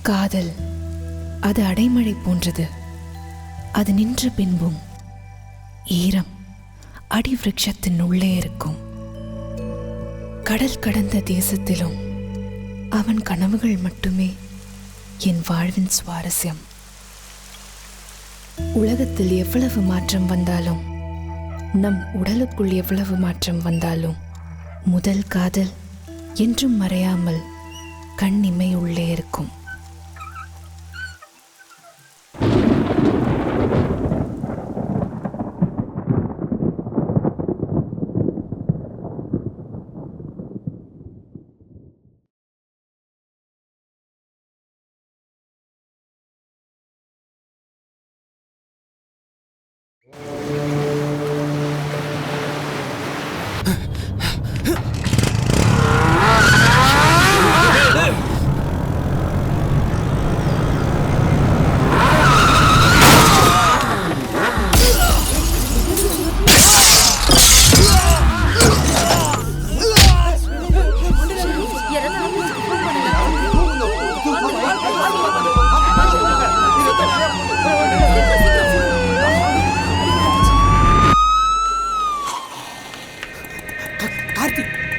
காதல் அது அடைமழை போன்றது. அது நின்ற பின்பும் ஈரம் அடி விருட்சத்தின் உள்ளே இருக்கும். கடல் கடந்த தேசத்திலும் அவன் கனவுகள் மட்டுமே என் வாழ்வின் சுவாரஸ்யம். உலகத்தில் எவ்வளவு மாற்றம் வந்தாலும், நம் உடலுக்குள் எவ்வளவு மாற்றம் வந்தாலும், முதல் காதல் என்றும் மறையாமல் கண்ணிமை உள்ளே இருக்கும்.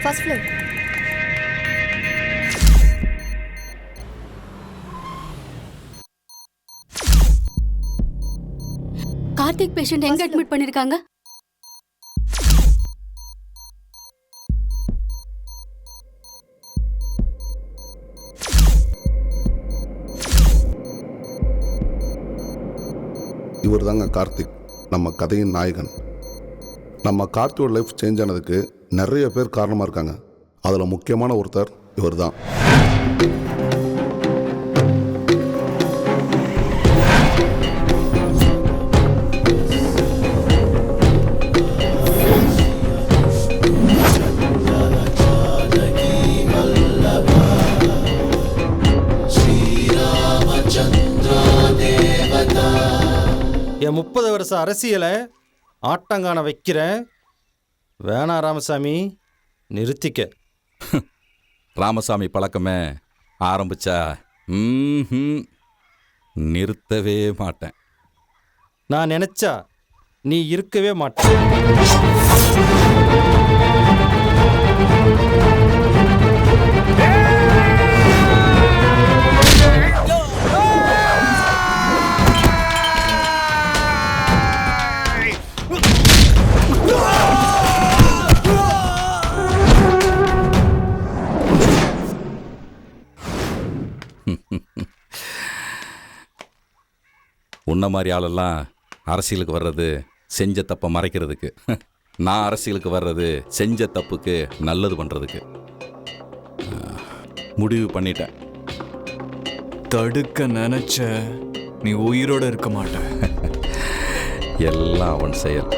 First floor. கார்த்திக் பேஷண்ட் எங்க அட்மிட் பண்ணிருக்காங்க? இவர் தாங்க கார்த்திக், நம்ம கதையின் நாயகன். நம்ம கார்த்தியோட லைஃப் சேஞ்ச் ஆனதுக்கு நிறைய பேர் காரணமாக இருக்காங்க. அதில் முக்கியமான ஒருத்தர் இவர் தான். என் 30 வருஷ அரசியலை ஆட்டங்கான வைக்கிறேன். வேணா ராமசாமி, நிறுத்திக்க. ராமசாமி பழக்கமே ஆரம்பிச்சா நிறுத்தவே மாட்டேன். நான் நினைச்சா நீ இருக்கவே மாட்டேன். உன்ன மாதிரி ஆளெல்லாம் அரசியலுக்கு வர்றது செஞ்ச தப்பை மறைக்கிறதுக்கு. நான் அரசியலுக்கு வர்றது செஞ்ச தப்புக்கு நல்லது பண்ணுறதுக்கு. முடிவு பண்ணிட்டேன். தடுக்க நினைச்ச நீ உயிரோட இருக்க மாட்ட. எல்லாம் அவன் செயல்.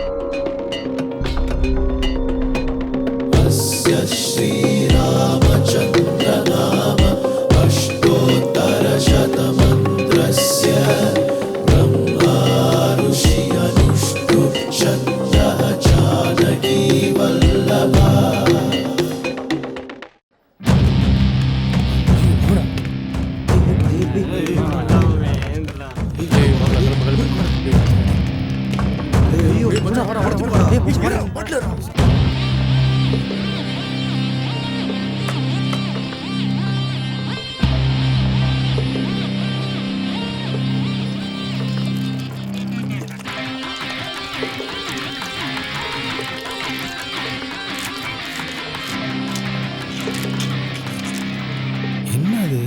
என்னது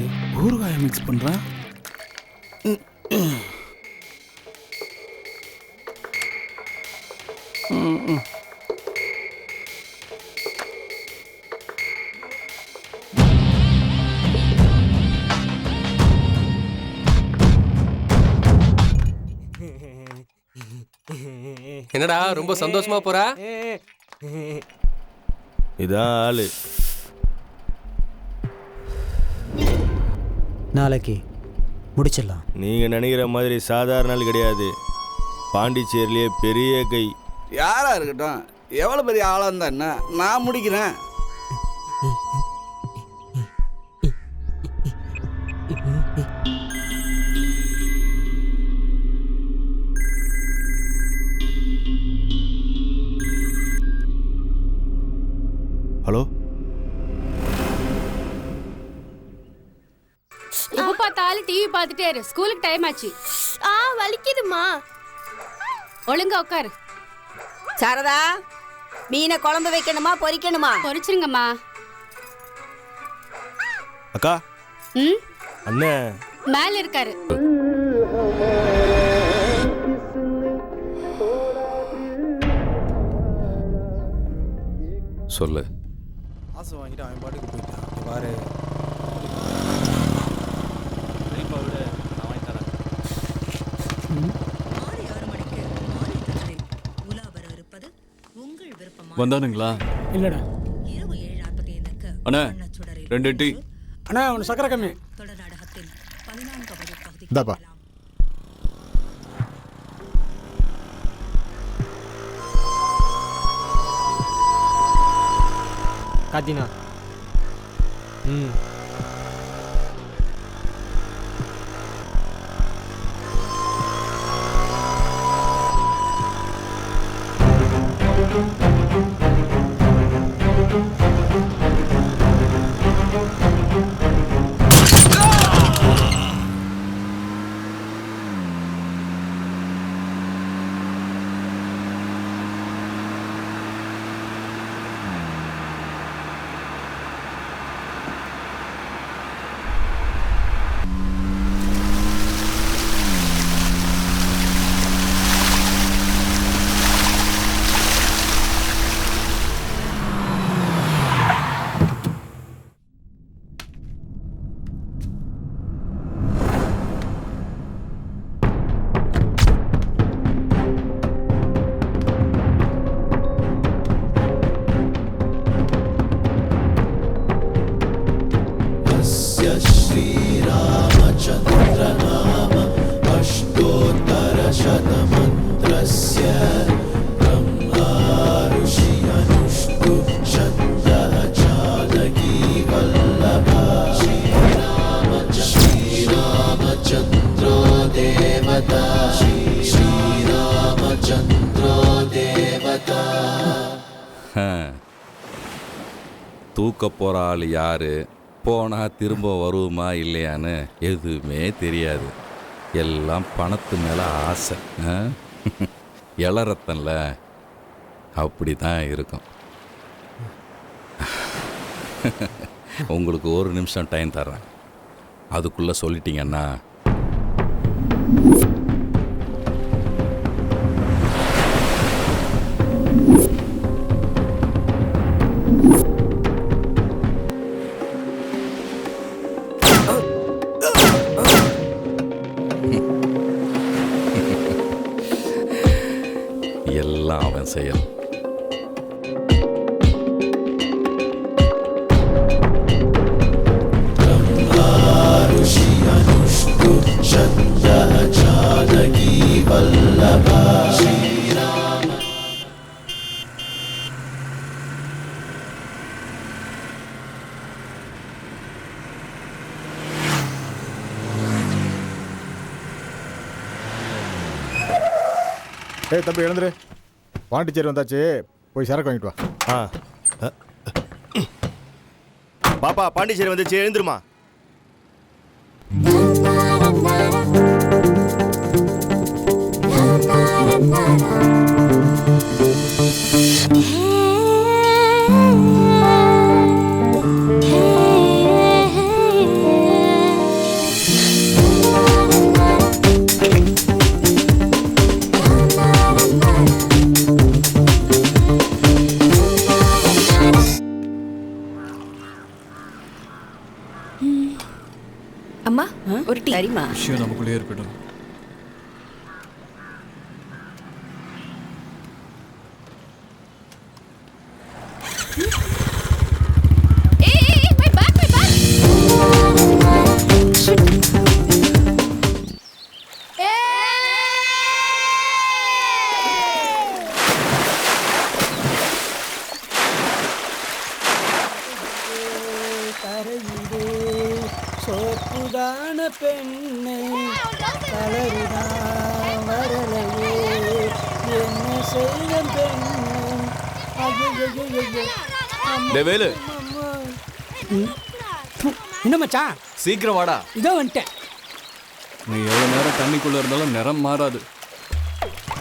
ஊறுகாயை மிக்ஸ் பண்ணுறான்? என்னடா ரொம்ப சந்தோஷமா போறா? இதான் ஆளு. நாளைக்கு முடிச்சிடலாம். நீங்கள் நினைக்கிற மாதிரி சாதாரண ஆள் கிடையாது. பாண்டிச்சேரியிலே பெரிய கை. யாரா இருக்கட்டும், எவ்வளோ பெரிய ஆளாக இருந்தா என்ன, நான் முடிக்கிறேன். ஹலோ, எப்ப பார்த்தாலும் டிவி பார்த்துட்டே இரு. ஸ்கூலுக்கு டைம் ஆச்சு. வலிக்குதுமா. ஒழுங்கா உட்காரு. சாரதா, மீனை குழம்பு வைக்கணுமா பொரிக்கணுமா? பொரிச்சிருங்கம்மா. அக்கா. ம், அண்ணன் மேல இருக்காரு. சொல்லு. காசு வாங்கிட்டு அவன் பாட்டுக்கு போயிட்டான். பாரு, வந்தானுங்களா? இல்லடா அண்ணா 2 டீ. அண்ணா உனக்கு சக்கரை கம்மி. இந்தாப்பா. காத்தினா. ம், தூக்க போகிற ஆள் யார், போனால் திரும்ப வருமா இல்லையான்னு எதுவுமே தெரியாது. எல்லாம் பணத்து மேலே ஆசை. இளரத்தன்ல அப்படி தான் இருக்கும். உங்களுக்கு 1 நிமிஷம் டைம் தர்றேன். அதுக்குள்ளே சொல்லிட்டீங்கன்னா எல்லாம் அவன் செயல். ஏய் தம்பி எழுந்துரு, பாண்டிச்சேரி வந்தாச்சு, போய் சரக்கு வாங்கிட்டு வா. பாப்பா பாண்டிச்சேரி வந்துச்சு, எழுந்துருமா. அம்மா ஒரு டீ. சரிம்மா. விஷயம் நமக்குள்ளே இருக்கட்டும். சோப்புதான பெண்ணே கலருதான் வரலையே என்ன செய்ய பெண்ணே. வேலு என்ன மச்சான், சீக்கிரம் வாடா. இதோ வந்துட்டேன். நீ எவ்வளவு நேரம் தண்ணிக்குள்ள இருந்தாலும் நிறம் மாறாது.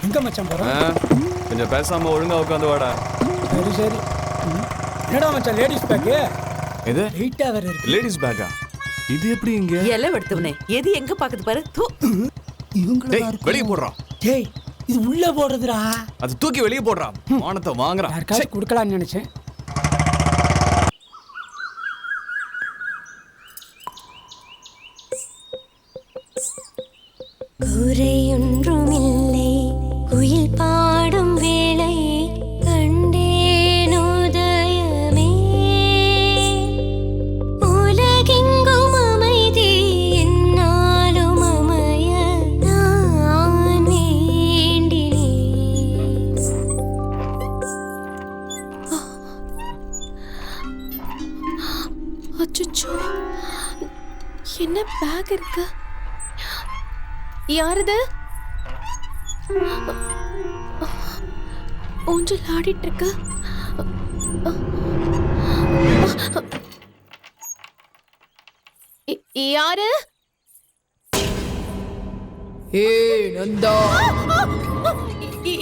எங்க மச்சான் போறோம்? கொஞ்சம் பேசாம ஒழுங்கா உட்காந்து வாடா. சரி சரி. என்னடா மச்சான் லேடிஸ் பேக்கு? எது வெயிட்டா வேற இருக்கு. லேடிஸ் பேக்கா? இது எப்படி இங்க? எல்லாம் எடுத்தவனே எது எங்க பாக்குது பாரு. டேய் வெளிய போடுறா. டேய் இது உள்ள போடுறதுடா. அது தூக்கி வெளிய போடுறா. மானத்தை வாங்குறா. யாருக்காச்சும் கொடுக்கலாம்னு நினைச்சேன். குறையொன்றுமில்லை குயில் பாடும் வேளை கண்டேன் உதயமே. உலகெங்கும் அமைதி என்னாலும் அமைய நான் வேண்டினேன். அச்சச்சோ, என்ன பேக் இருக்கு? யாரது? ஊஞ்சல் ஆடிட்டு இருக்க. யாரு? ஏய் நந்தா.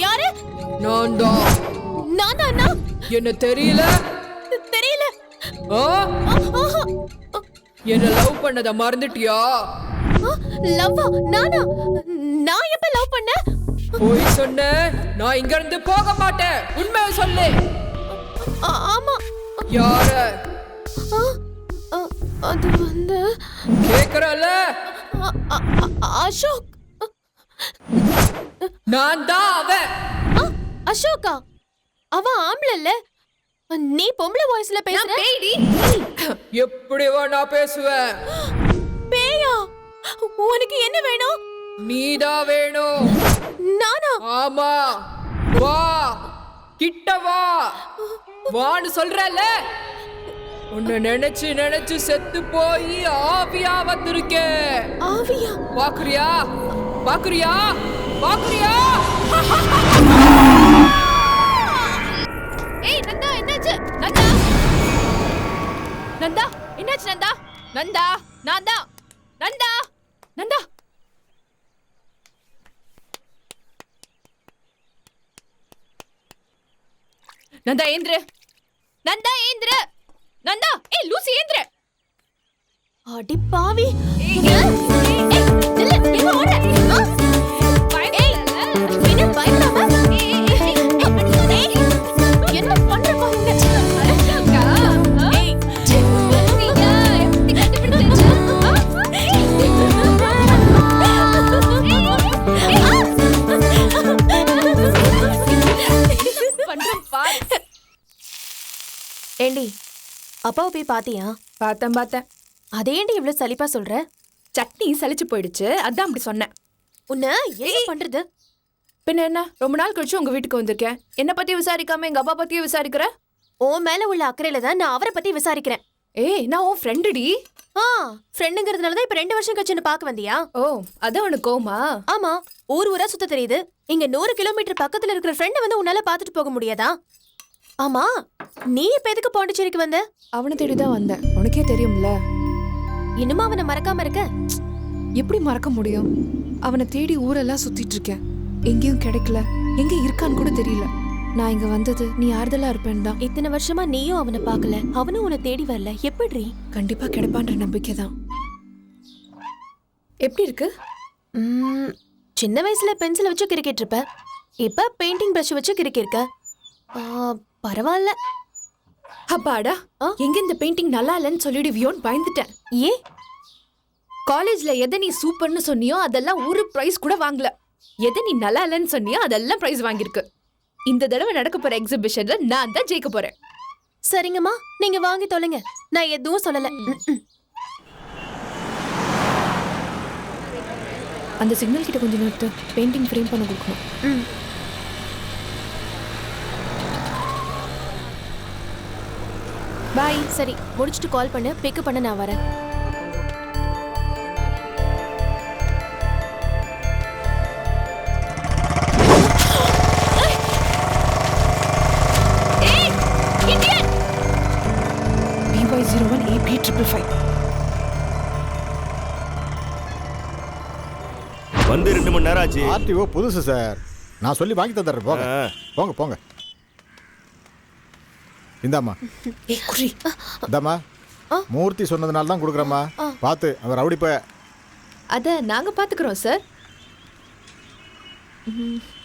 யாரு? நந்தா. நானா? என்ன தெரியல? தெரியல. என்ன லவ் பண்ணத மறந்துட்டியா? லவ்வா? நானா? நான் எப்ப லவ் பண்ண? போய் சொன்ன, நான் இங்க இருந்து போக மாட்டேன். உண்மையை சொல்லு. ஆமா. யார? அது வந்து கேக்குறல. அசோக். நான் தான் அவன். அசோகா? அவன் ஆம்பளை இல்ல, நீ பொம்பளை வாய்ஸ்ல பேசுற. பேய்டி. எப்படி வேணா பேசுவேன். பேயா? உனக்கு என்ன வேணும்? நீதான் வேணும். நானா? ஆமா. வா கிட்ட வா. வான்னு சொல்றல. உன்னை நினைச்சு நினைச்சு செத்து போய் ஆவியா வந்திருக்கேன். ஆவியா? பாக்குறியா? பாக்குறியா? பாக்குறியா? ஏய் நந்தா, என்னாச்சு? நந்தா, நந்தா, என்னாச்சு? நந்தா, நந்தா, நந்தா, நந்தா, நந்தா. நந்தா ஏந்திர. நந்தா ஏந்திர. நந்தா, ஏய் லூசி ஏந்திர. அடி பாவி. நில்லு, எங்க ஓட? என்ன பயப்படாம? என்ன பண்ற பாருங்க. ஏண்டி அப்பாவை போய் பாத்தியா? பார்த்தேன். அதேண்டி இவ்வளவு சலிப்பா சொல்ற? சட்னி சலிச்சு போயிடுச்சு, அதான் அப்படி சொன்னேன். உன்ன என்ன பண்றது? பின்ன என்ன, ரொம்ப நாள் கழிச்சு உங்க வீட்டுக்கு வந்திருக்கேன். என்ன பத்தி விசாரிக்காம எங்க அப்பா பத்தியே விசாரிக்கிற? ஓ மேல உள்ள அக்கறையில தான் நான் அவரை பத்தி விசாரிக்கிறேன். ஏய், நான் உன் ஃப்ரெண்டுடி. ஃப்ரெண்டுங்கிறதுனால தான் இப்ப 2 வருஷம் கழிச்சு என்ன பார்க்க வந்தியா? ஓ, அதான் உனக்கு கோமா? ஆமா, ஊரா சுத்த தெரியுது. இங்க 100 கிலோமீட்டர் பக்கத்துல இருக்கிற ஃப்ரெண்ட வந்து உன்னால பாத்துட்டு போக முடியாதா? ஆமா, நீ இப்ப எதுக்கு பாண்டிச்சேரிக்கு வந்த? அவனை தேடிதான் வந்தேன், உனக்கே தெரியும்ல. இன்னுமா அவனை மறக்காம இருக்க? எப்படி மறக்க முடியும்? அவனை தேடி ஊரெல்லாம் சுத்திட்டு இருக்கேன், எங்கேயும் கிடைக்கல. எங்க இருக்கான்னு கூட தெரியல. நான் இங்க வந்தது நீ ஆறுதலா இருப்பேன் தான். இத்தனை வருஷமா நீயும் அவனை பார்க்கல, அவனும் உன்னை தேடி வரல. எப்படி? கண்டிப்பா கிடைப்பான்ற நம்பிக்கை தான். எப்படி இருக்கு? சின்ன வயசுல பென்சிலை வச்சு கிரிக்கெட் இருப்ப, இப்ப பெயிண்டிங் பிரஷ் வச்சு கிரிக்கெட். பரவாயில்ல. அப்பாடா, எங்க இந்த பெயிண்டிங் நல்லா இல்லைன்னு சொல்லிடுவியோன்னு பயந்துட்டேன். ஏன்? காலேஜ்ல எதை நீ சூப்பர்னு சொன்னியோ அதெல்லாம் ஒரு பிரைஸ் கூட வாங்கல. எதை நீ நல்லா இல்லைன்னு சொன்னியோ அதெல்லாம் பிரைஸ் வாங்கியிருக்கு. இந்த தடவை நடக்க போற எக்ஸிபிஷன்ல நான் தான் ஜெயிக்க போறேன். சரிங்கம்மா, நீங்க வாங்கி தொலைங்க, நான் எதுவும் சொல்லல. அந்த சிக்னல் கிட்ட கொஞ்சம் நிறுத்து, பெயிண்டிங் ஃப்ரேம் பண்ண கொடுக்கணும். பாய். சரி, முடிச்சுட்டு கால் பண்ணு, பிக்கப் பண்ண நான் வரேன். வந்து 2 மணி நேரம் ஆச்சு. ஆர்டிஓ புதுசு சார், நான் சொல்லி வாங்கி தந்துடுறேன். போங்க போங்க போங்க. இந்தாம்மா. இந்தாம்மா, மூர்த்தி சொன்னதுனால தான் கொடுக்குறேம்மா. பார்த்து அவர் ரவுடி போய். அத நாங்க பாத்துக்கிறோம் சார்.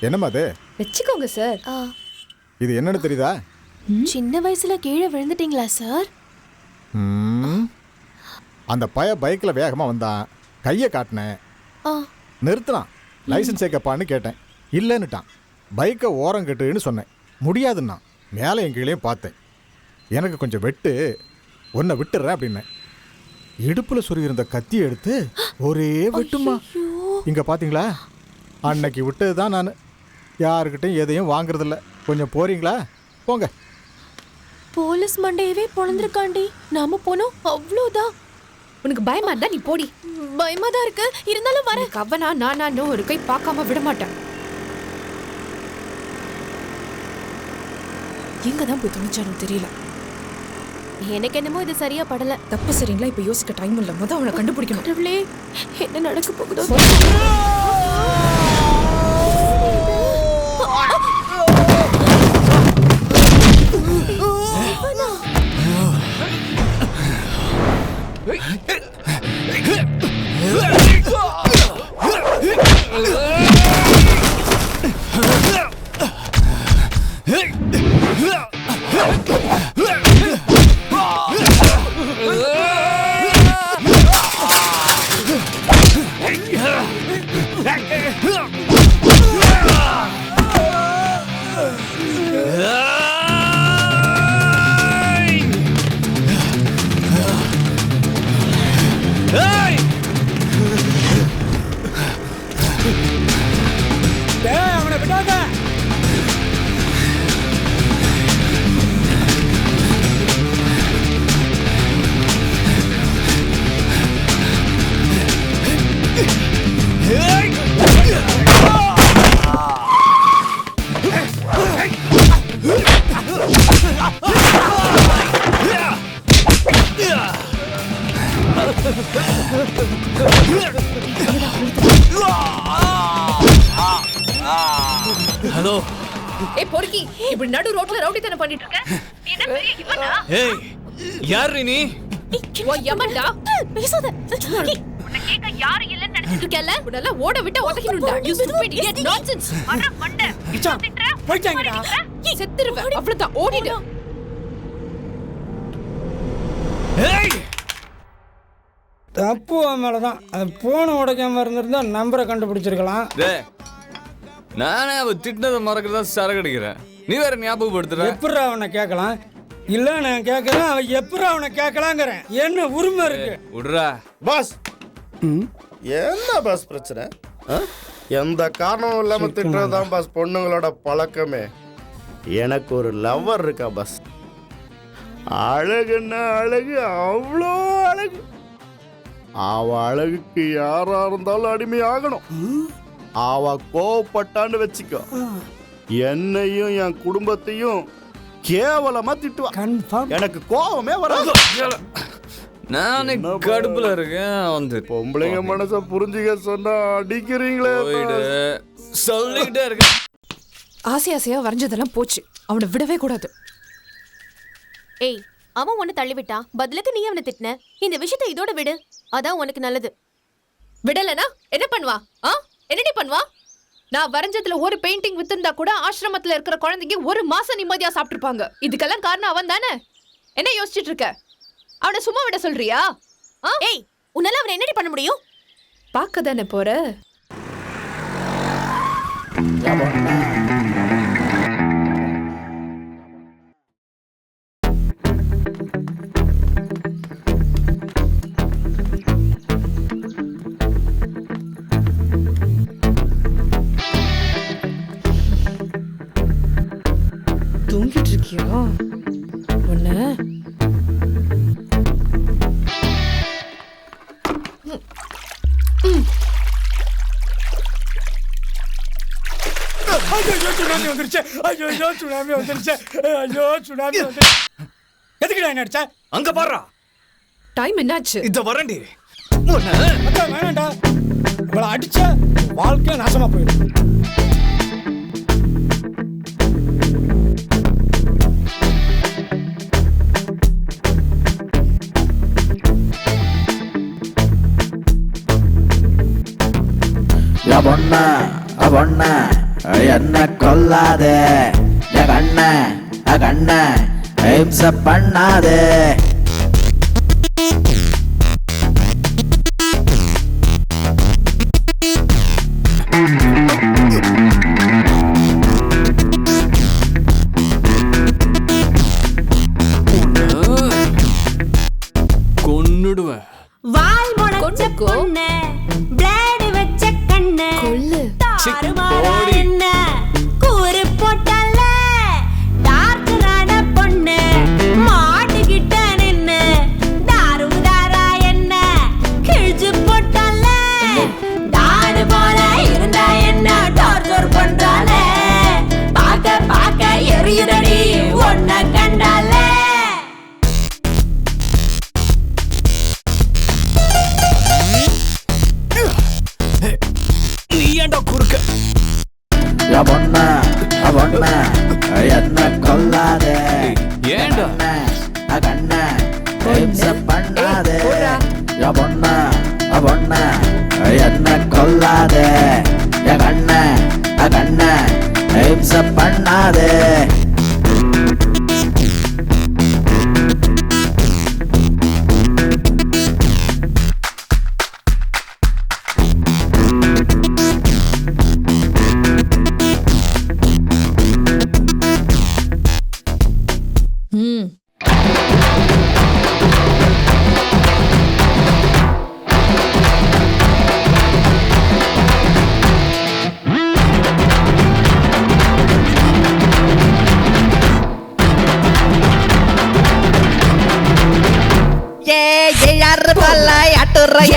என்னம்மா அது? வச்சுக்கோங்க சார். இது என்னன்னு தெரியுதா? சின்ன வயசுல கீழே விழுந்துட்டீங்களா சார்? அந்த பய பைக்கில் வேகமாக வந்தான், கையை காட்டினேன், நிறுத்தினான். லைசன்ஸ் ஏக்கப்பான்னு கேட்டேன், இல்லைன்னுட்டான். பைக்கை ஓரம் கட்டுன்னு சொன்னேன், முடியாதுன்னா. மேலே என் கீழேயும் பார்த்தேன். எனக்கு கொஞ்சம் வெட்டு, ஒன்றை விட்டுறேன் அப்படின்னேன். இடுப்பில் சொருகிருந்த கத்தியை எடுத்து ஒரே வெட்டுமா. இங்கே பார்த்தீங்களா, அன்னைக்கு விட்டது தான் நான். யாருக்கிட்டையும் எதையும் வாங்குறதில்ல. கொஞ்சம் போறீங்களா? போங்க. போலீஸ் மண்டையவே பொழந்திருக்காண்டி. நாம போனோம், அவ்வளோதான். உனக்கு பயமா இருந்தா நீ போடி. பயமா தான் இருக்கு, இருந்தாலும் வர. கவனா நானு ஒரு கை பார்க்காம விட மாட்டேன். எங்க தான் போய் துணிச்சாலும் தெரியல. எனக்கு என்னமோ இது சரியா படல. தப்பு சரிங்களா இப்ப யோசிக்க டைம் இல்ல. முத அவனை கண்டுபிடிக்கணும். கடவுளே, என்ன நடக்க போகுதோ? ஹலோ. ஏய் பொறுக்கி, இப்படி நடு ரோட்ல ரவுடித்தனம் பண்ணிட்டு இருக்க? நீ என்ன பெரிய இவனா? ஏய், யார் நீ? ஓ யமன்டா, பேசாத. உன்னை கேக்க யாரு இல்லன்னு நினைச்சிட்டு இருக்கல? உடல ஓட விட்டு ஒதக்கினுடா. You stupid idiot, nonsense. அட மண்ட. கிச்சான், போய்ட்டாங்கடா. செத்துருவே. அவ்வளவுதான், ஓடிடு. ஏய், தப்பு மேலதான். அது போன உடைக்காம இருந்திருந்தா நம்பரை கண்டுபிடிச்சிருக்கலாம். நானே அவ திட்டினதை மறக்கிறதா சரக்கு அடிக்கிறேன். நீ வேற ஞாபகப்படுத்துற. எப்படி அவனை கேட்கலாம்? இல்ல நான் கேட்கறேன், அவன் எப்படி அவனை கேட்கலாங்கிறேன். என்ன உரிமை இருக்கு? விடுறா பாஸ் என்ன பாஸ் பிரச்சனை? எந்த காரணமும் இல்லாம திட்டுறதுதான் பாஸ் பொண்ணுங்களோட பழக்கமே. எனக்கு ஒரு லவ்வர் இருக்கா பாஸ். அழகுன்னா அழகு, அவ்வளோ அழகு. அவ அழகுக்கு யாரா இருந்தாலும் அடிமை ஆகணும். அவ கோவப்பட்டான்னு வச்சுக்கோ, என்னையும் என் குடும்பத்தையும் கேவலமா திட்டுவா. எனக்கு கோவமே வராது. நானே கடுப்புல இருக்கேன். வந்து பொம்பளைங்க மனச புரிஞ்சுக்க சொன்னா அடிக்கிறீங்களே. சொல்லிக்கிட்டே இருக்கேன். ஆசை ஆசையா வரைஞ்சதெல்லாம் போச்சு. அவனை விடவே கூடாது. ஏய், அவன் உன்னை தள்ளிவிட்டா, பதிலுக்கு நீ அவனை திட்டின. இந்த விஷயத்தை இதோட விடு, அதான் உனக்கு நல்லது. விடலனா என்ன பண்ணுவா? என்னடி பண்ணுவா? நான் வரைஞ்சதுல ஒரு பெயிண்டிங் வித்திருந்தா கூட ஆசிரமத்துல இருக்கிற குழந்தைங்க ஒரு மாசம் நிம்மதியா சாப்பிட்டுருப்பாங்க. இதுக்கெல்லாம் காரணம் அவன் தானே. என்ன யோசிச்சுட்டு இருக்க? அவனை சும்மா விட சொல்றியா? ஏய், உன்னால அவனை என்னடி பண்ண முடியும்? பார்க்க தானே போற. தூங்கிட்டு இருக்கியா? ஒண்ணு சுனாமி வந்துருச்சு. சுனாமி வந்துருச்சு. சுனாமி வந்துருச்சு. எதுக்குடா என்ன அடிச்ச? அங்க பாருடா. டைம் என்னாச்சு? இத வரேன்டி. வேணாண்டா, இவளை அடிச்ச வாழ்க்கை நாசமா போயிடும். பொண்ண என்ன கொல்லாதே, கண்ண ஹிம்சை பண்ணாதே. கொன்னுடுவேன். வால் முளைச்ச பொண்ணு, பிளேடு வச்ச கண்ணு, கொல்லு. என்ன கூறு போட்டல்ல, டார்ச்சரான பொண்ணு மாட்டுக்கிட்ட நின்னு தாருதாரா என்ன கிழிச்சு போட்டல்ல. தாடு போல இருந்தா என்ன டார்ச்சர் பண்றால, பாக்க பாக்க எரியுதடி ஒன்ன கண்டால. பொண்ண என்ன கொல்லாதே, ஏண்டா கண்ண ஹிம்சை பண்ணாதே. பொண்ண என்ன கொல்லாதே, கண்ண ஹிம்சை பண்ணாதே.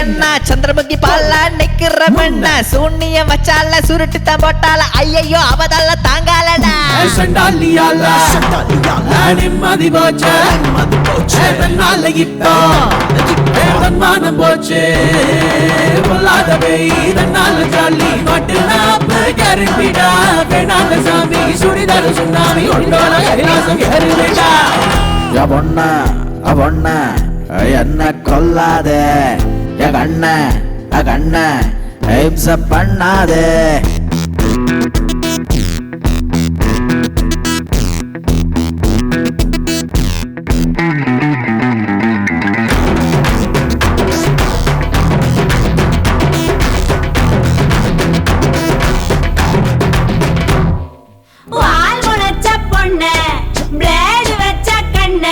என்ன சந்திரமுகி பாலா நிக்கிற பெண்ண சூன்னியம் வச்சால சுருட்டு போட்டால ஐயோ அவதால தாங்காலடா. நிம்மதி போச்சு இப்போ மானம் போச்சு. பொல்லாதவை இதனால ஜாலி மட்டும் வேணாங்க சாமி சுடிதார சுண்ணாமி ஒன்றோட கைலாசம் ஏறிவிட்டா. பொண்ண என்ன கொல்லாதே, கண்ண ஹிம்சை பண்ணாதே. வால் முளைச்ச பொண்ணு, பிளேடு வச்ச கண்ணு,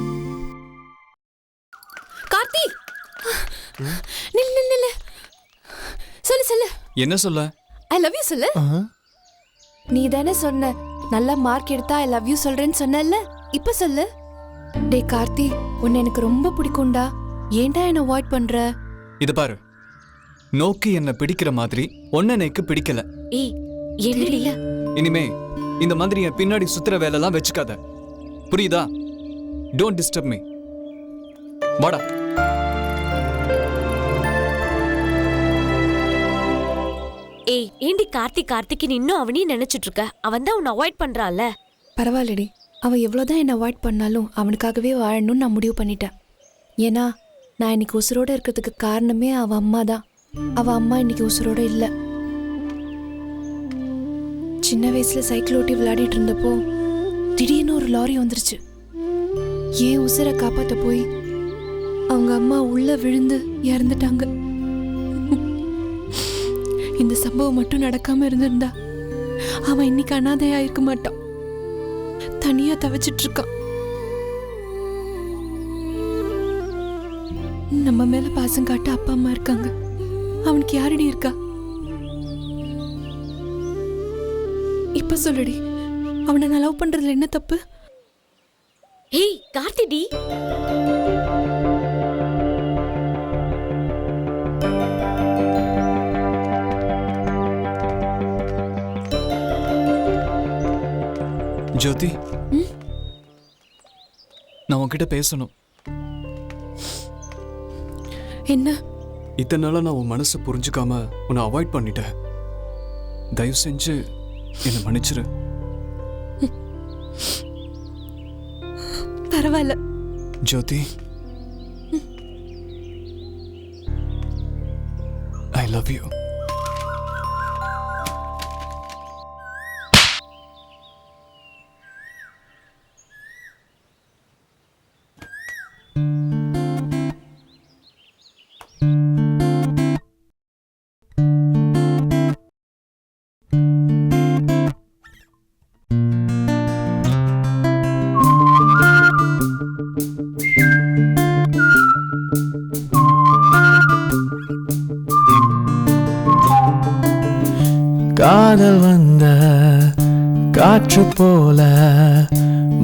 என்ன சொல்ல? ஐ லவ் யூ சொல்லு. நீ தானே சொன்ன நல்ல மார்க் எடுத்தா ஐ லவ் யூ சொல்றேன்னு சொன்னல, இப்ப சொல்லு. டே கார்த்தி, உன்னை எனக்கு ரொம்ப பிடிக்கும்டா. ஏன்டா என்ன அவாய்ட் பண்ற? இது பாரு, நோக்கி என்ன பிடிக்கிற மாதிரி ஒன்ன எனக்கு பிடிக்கல. ஏய் என்னடி? இனிமே இந்த மாதிரி என் பின்னாடி சுத்துற வேலைலாம் வச்சுக்காத, புரியுதா? Don't disturb me. வாடா. ஏய் ஏண்டி கார்த்திக் இன்னும் அவனையும் நினைச்சிட்டு இருக்க? அவன் தான் உன்னை அவாய்ட் பண்றான்ல. பரவாயில்லடி, அவன் எவ்வளோதான் என்ன அவாய்ட் பண்ணாலும் அவனுக்காகவே வாழணும்னு நான் முடிவு பண்ணிட்டேன். ஏன்னா நான் இன்னைக்கு உசுரோட இருக்கிறதுக்கு காரணமே அவன் அம்மா தான். அவன் அம்மா இன்னைக்கு உசுரோட இல்லை. சின்ன வயசுல சைக்கிள் ஓட்டி விளையாடிட்டு இருந்தப்போ திடீர்னு ஒரு லாரி வந்துருச்சு. ஏன் உசுரை காப்பாற்ற போய் அவங்க அம்மா உள்ள விழுந்து இறந்துட்டாங்க. இந்த சம்பவம் மட்டும் நடக்காம இருந்திருந்தா அவன் இன்னைக்கு அனாதையா இருக்க மாட்டான். தனியா தவிச்சிட்டு இருக்கான். நம்ம மேல பாசம் காட்ட அப்பா அம்மா இருக்காங்க. அவனுக்கு யாரடி இருக்கா? இப்ப சொல்லுடி, அவனை நான் லவ் பண்றதுல என்ன தப்பு? ஏய் கார்த்திடி, ஜோதி, நான் உன்கிட்ட பேசணும். என்ன? இத்தனை நாளா நான் உன் மனசை புரிஞ்சுக்காம உன்னை அவாய்ட் பண்ணிட்டேன். தயவு செஞ்சு என்னை மன்னிச்சிரு. பரவாயில்ல ஜோதி, ஐ லவ் யூ. காதல் வந்த காற்று போல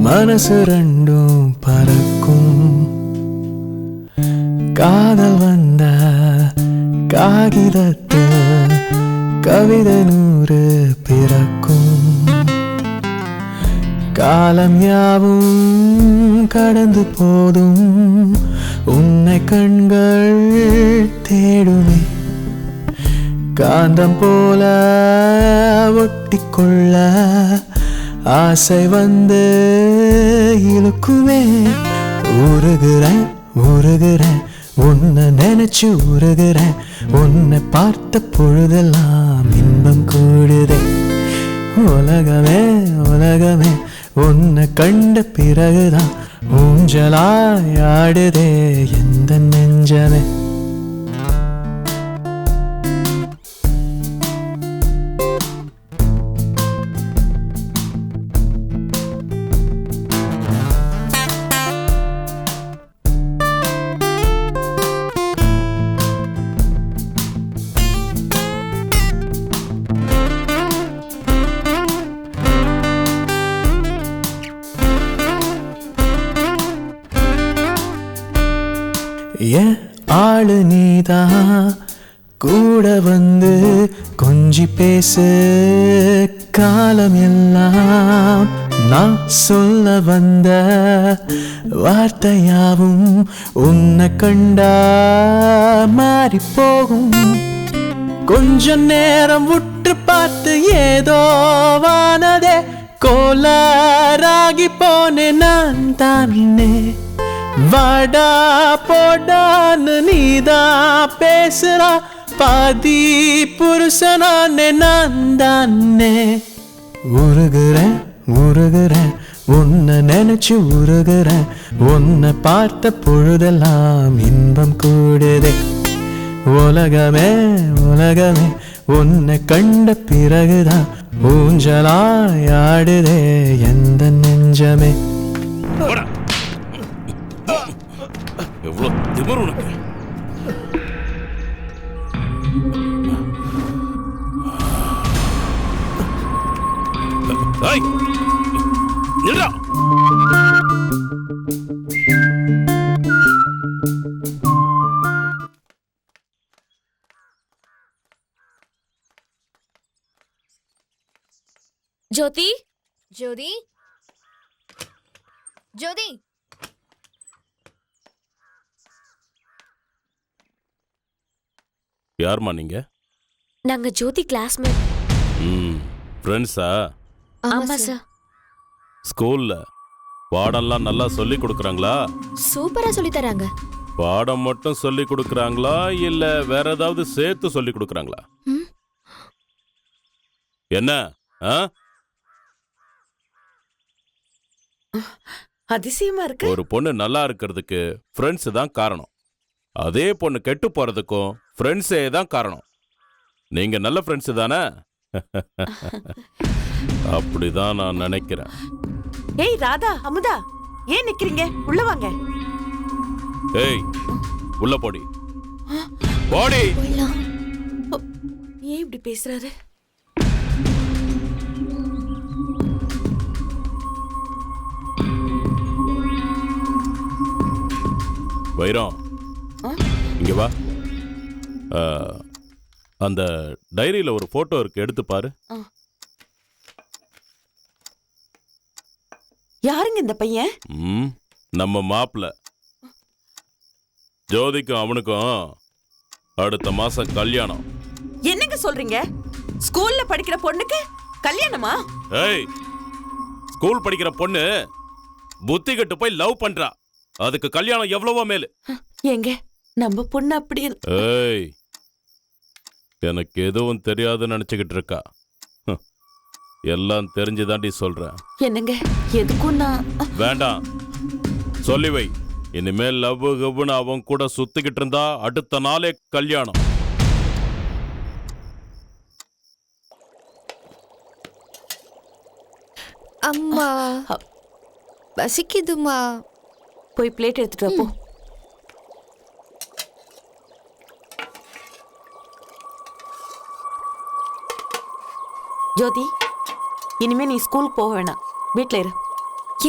மனசு ரெண்டும் பறக்கும். காதல் வந்த காகிதத்து கவிதை 100 பிறக்கும். காலம் யாவும் கடந்து போதும் உன்னை கண்கள் தேடுமே. காந்தம் போல ஒட்டிக்கொள்ள ஆசை வந்து இழுக்குமே. உருகுறேன் உருகுறேன் உன்னை நினைச்சு உருகுறேன். உன்னை பார்த்த பொழுதெல்லாம் இன்பம் கூடுதே. உலகமே உலகமே உன்னை கண்ட பிறகுதான் ஊஞ்சலாய் ஆடுதே எந்த நெஞ்சமே. ஏன் ஆளு நீதான் கூட வந்து கொஞ்சி பேசு. காலம் எல்லாம் நான் சொல்ல வந்த வார்த்தையாவும் உன்னை கண்டா மாறி போகும். கொஞ்ச நேரம் விட்டு பார்த்து ஏதோ வானதே கோளாறாகி போனேன் நான் தானே. வாடா போடான்னு நீதான் பேசுறா. பாதி புருஷனானே நான் தானே. உருகுறேன் உருகுறேன் உன்னை நினைச்சு உருகுறேன். உன்னை பார்த்த பொழுதெல்லாம் இன்பம் கூடுதே. உலகமே உலகமே உன்னை கண்ட பிறகுதான் ஊஞ்சலாய் ஆடுதே எந்த நெஞ்சமே. எவ்வளவு திமிரு உனக்கு! ஏய், நில்றா. ஜோதி ஜோதி ஜோதி யாரும்மா நீங்க? நாங்க ஜோதி கிளாஸ்மேட். ஃப்ரெண்ட்ஸா? ஆமா சார். ஸ்கூல்ல பாடம்லாம் நல்லா சொல்லி கொடுக்குறாங்களா? சூப்பரா சொல்லி தராங்க. பாடம் மட்டும் சொல்லி கொடுக்குறாங்களா இல்ல வேற ஏதாவது சேர்த்து சொல்லி கொடுக்குறாங்களா? என்ன? அதிசயமா இருக்கு. ஒரு பொண்ணு நல்லா இருக்கிறதுக்கு ஃப்ரெண்ட்ஸ் தான் காரணம். அதே பொண்ணு கெட்டு போறதுக்கும் ஃப்ரெண்ட்ஸே தான் காரணம். நீங்க நல்ல ஃப்ரெண்ட்ஸ் தானே? அப்படிதான் நான் நினைக்கிறேன். ஏய் ராதா, அமுதா, ஏன் நிக்கிறீங்க? உள்ள வாங்க. ஏய், உள்ள போடி. போடி. ஏன் இப்படி பேசுறாரு? வைரம், இங்க வா. அந்த டைரியில ஒரு போட்டோ இருக்கு, எடுத்து பாரு. யாருங்க இந்த பையன்? நம்ம மாப்பிள்ள. ஜோதிக்கும் அவனுக்கும் அடுத்த மாசம் கல்யாணம். என்னங்க சொல்றீங்க? ஸ்கூல்ல படிக்கிற பொண்ணுக்கு கல்யாணமா? ஏய், ஸ்கூல் படிக்கிற பொண்ணு புத்தி கெட்டு போய் லவ் பண்றா. அதுக்கு கல்யாணம் எவ்வளவோ மேலு. எங்க நம்ம பொண்ணு அப்படி? ஏய், எனக்கு எதுவும் தெரியாதுன்னு நினைச்சுக்கிட்டு இருக்கா. எல்லாம் தெரிஞ்சுதாண்டி சொல்றேன். என்னங்க எதுக்கும் நான் வேண்டாம், சொல்லி வை. இனிமேல் லவ் கவ்னு அவன் கூட சுத்திக்கிட்டு இருந்தா அடுத்த நாளே கல்யாணம். அம்மா பசிக்குதுமா. போய் பிளேட் எடுத்துட்டு வா போ. ஜோதி, இனிமே நீ ஸ்கூலுக்கு போக வேணாம், வீட்ல இரு.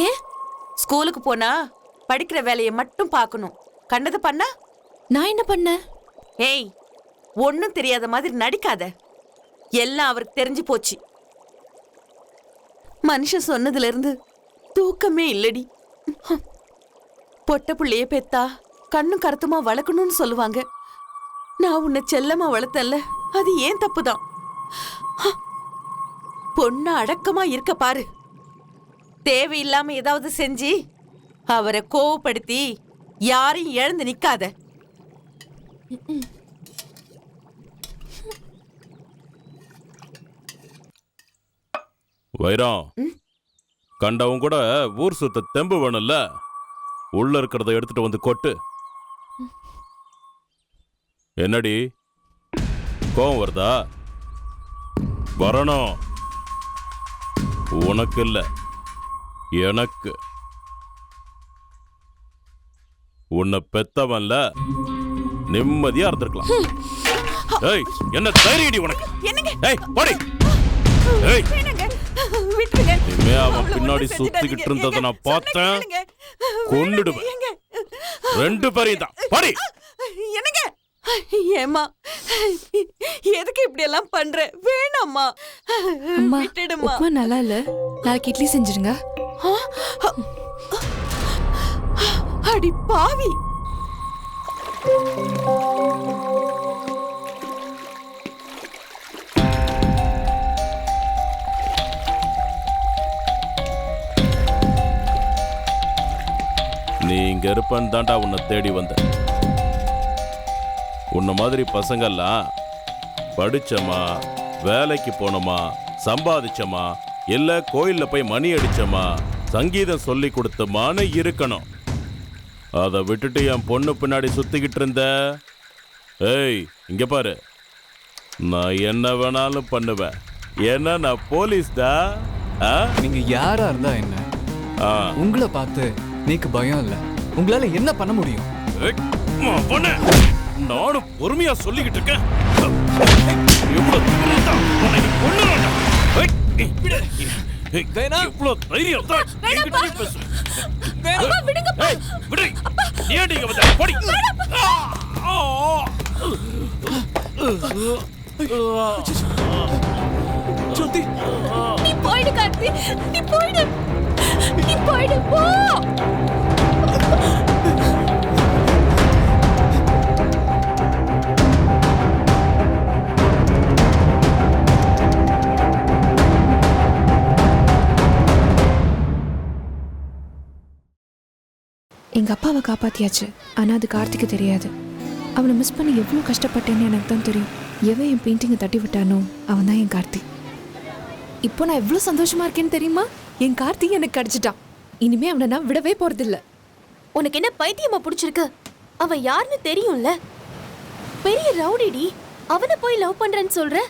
ஏன்? ஸ்கூலுக்கு போனா படிக்கிற வேலையை மட்டும் பார்க்கணும். கண்டது பண்ணா? நான் என்ன பண்ண? ஏய், ஒன்னும் தெரியாத மாதிரி நடிக்காத. எல்லாம் அவருக்கு தெரிஞ்சு போச்சு. மனுஷன் சொன்னதுல இருந்து தூக்கமே இல்லடி. பொட்ட புள்ளைய பெத்தா கண்ணும் கருத்துமா வளர்க்கணும்னு சொல்லுவாங்க. நான் உன்னை செல்லமா வளர்த்தல்ல, அது ஏன் தப்புதான். பொண்ணு அடக்கமா இருக்க பாரு. தேவையில்லாம ஏதாவது செஞ்சு அவரை கோவப்படுத்தி யாரையும் இழந்து நிக்காத. வைரம், கண்டவன் கூட ஊர் சுத்த தெம்பு வேணும்ல. உள்ள இருக்கிறத எடுத்துட்டு வந்து கொட்டு. என்னடி கோவம் வருதா? வரணும். உனக்கு இல்ல, எனக்கு. உன்னை பெத்தவன்ல நிம்மதியா இருந்திருக்கலாம். ஏய், என்ன தைரியடி உனக்கு? ஏய், போடி. ஏய், இனிமே அவன் பின்னாடி சுத்திக்கிட்டு இருந்ததை நான் பார்த்தேன், கொன்னுடுவேன். ரெண்டு பேரையும் தான். போடி. என்னங்க? ஏமா, எதுக்கு இப்படி எல்லாம் பண்ற? வேணாம்மா, விட்டுடுமா. உப்புமா நல்லா இல்ல, நாளைக்கு இட்லி செஞ்சிருங்க. அடி பாவி. நீ இங்க இருப்பன்னு தாண்டா உன்னை தேடி வந்த. உன்ன மாதிரி பசங்கள்லாம் படிச்சமா, வேலைக்கு போனோமா, சம்பாதிச்சமா, இல்ல கோயில்ல போய் மணி அடிச்சமா, சங்கீதம் சொல்லி கொடுத்தமான்னு இருக்கணும். அதை விட்டுட்டு என் பொண்ணு பின்னாடி சுத்திக்கிட்டு இருந்த. ஏய், இங்க பாரு, நான் என்ன வேணாலும் பண்ணுவேன். ஏன்னா நான் போலீஸ் தான். நீங்க யாரா இருந்தா என்ன? உங்களை பார்த்து நீக்கு பயம் இல்ல. உங்களால என்ன பண்ண முடியும்? நானும் பொறுமையா சொல்லிக்கிட்டு இருக்கேன். இவ்வளவு தைரியம் தான் என்கிட்ட பேசு. ஏய், விடு. நீ ஏன்டி இங்க வந்த? போடி. ஜோதி, நீ போயிடு கார்த்தி, நீ போயிடு, நீ போயிடு, போ. எங்கள் அப்பாவை காப்பாற்றியாச்சு, ஆனால் அது கார்த்திக்கு தெரியாது. அவனை மிஸ் பண்ணி எவ்வளோ கஷ்டப்பட்டேன்னு எனக்கு தான் தெரியும். எவன் என் பெயிண்டிங்கை தட்டி விட்டானோ அவன் தான் என் கார்த்தி. இப்போ நான் எவ்வளோ சந்தோஷமா இருக்கேன்னு தெரியுமா? என் கார்த்தி எனக்கு கிடச்சிட்டான். இனிமே அவனை நான் விடவே போகிறதில்ல. உனக்கு என்ன பைத்தியமா பிடிச்சிருக்கு? அவன் யாருன்னு தெரியும்ல, பெரிய ரவுடிடி. அவனை போய் லவ் பண்றேன்னு சொல்ற?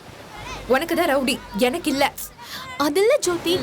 உனக்கு தான் ரவுடி, எனக்கு இல்லை. அதில்ல ஜோதி,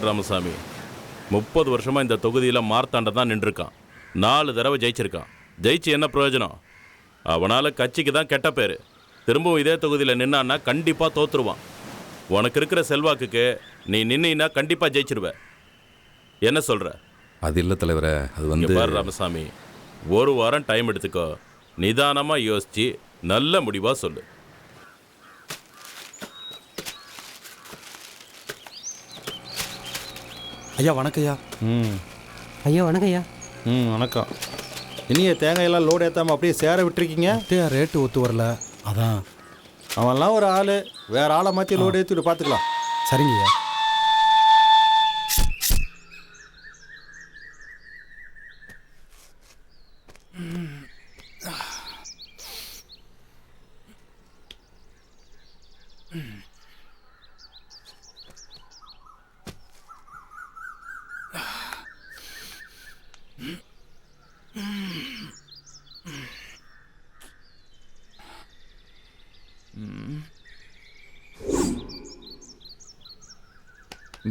ராமசாமி 30 வருஷமா இந்த தொகுதியில் மார்த்தாண்ட தான் நின்றுருக்கான். 4 தடவை ஜெயிச்சிருக்கான். ஜெயிச்சு என்ன பிரயோஜனம்? அவனால் கட்சிக்கு தான் கெட்ட பேர். திரும்பவும் இதே தொகுதியில் நின்னான்னா கண்டிப்பாக தோத்துருவான். உனக்கு இருக்கிற செல்வாக்குக்கு நீ நின்னா கண்டிப்பாக ஜெயிச்சிருவ. என்ன சொல்கிற? அது இல்லை தலைவரே, அது வந்து பாரு ராமசாமி, 1 வாரம் டைம் எடுத்துக்கோ. நிதானமாக யோசிச்சு நல்ல முடிவாக சொல்லு. ஐயா வணக்கம்யா. ஐயா வணக்கம்யா. வணக்கம். இனிய தேங்காயெல்லாம் லோடு ஏற்றாமல் அப்படியே சேர விட்டுருக்கீங்க. ரேட்டு ஒத்து வரல, அதான். அவன்லாம் ஒரு ஆள், வேற ஆளை மாற்றி லோடு ஏற்றிட்டு பார்த்துக்கலாம். சரிங்கய்யா.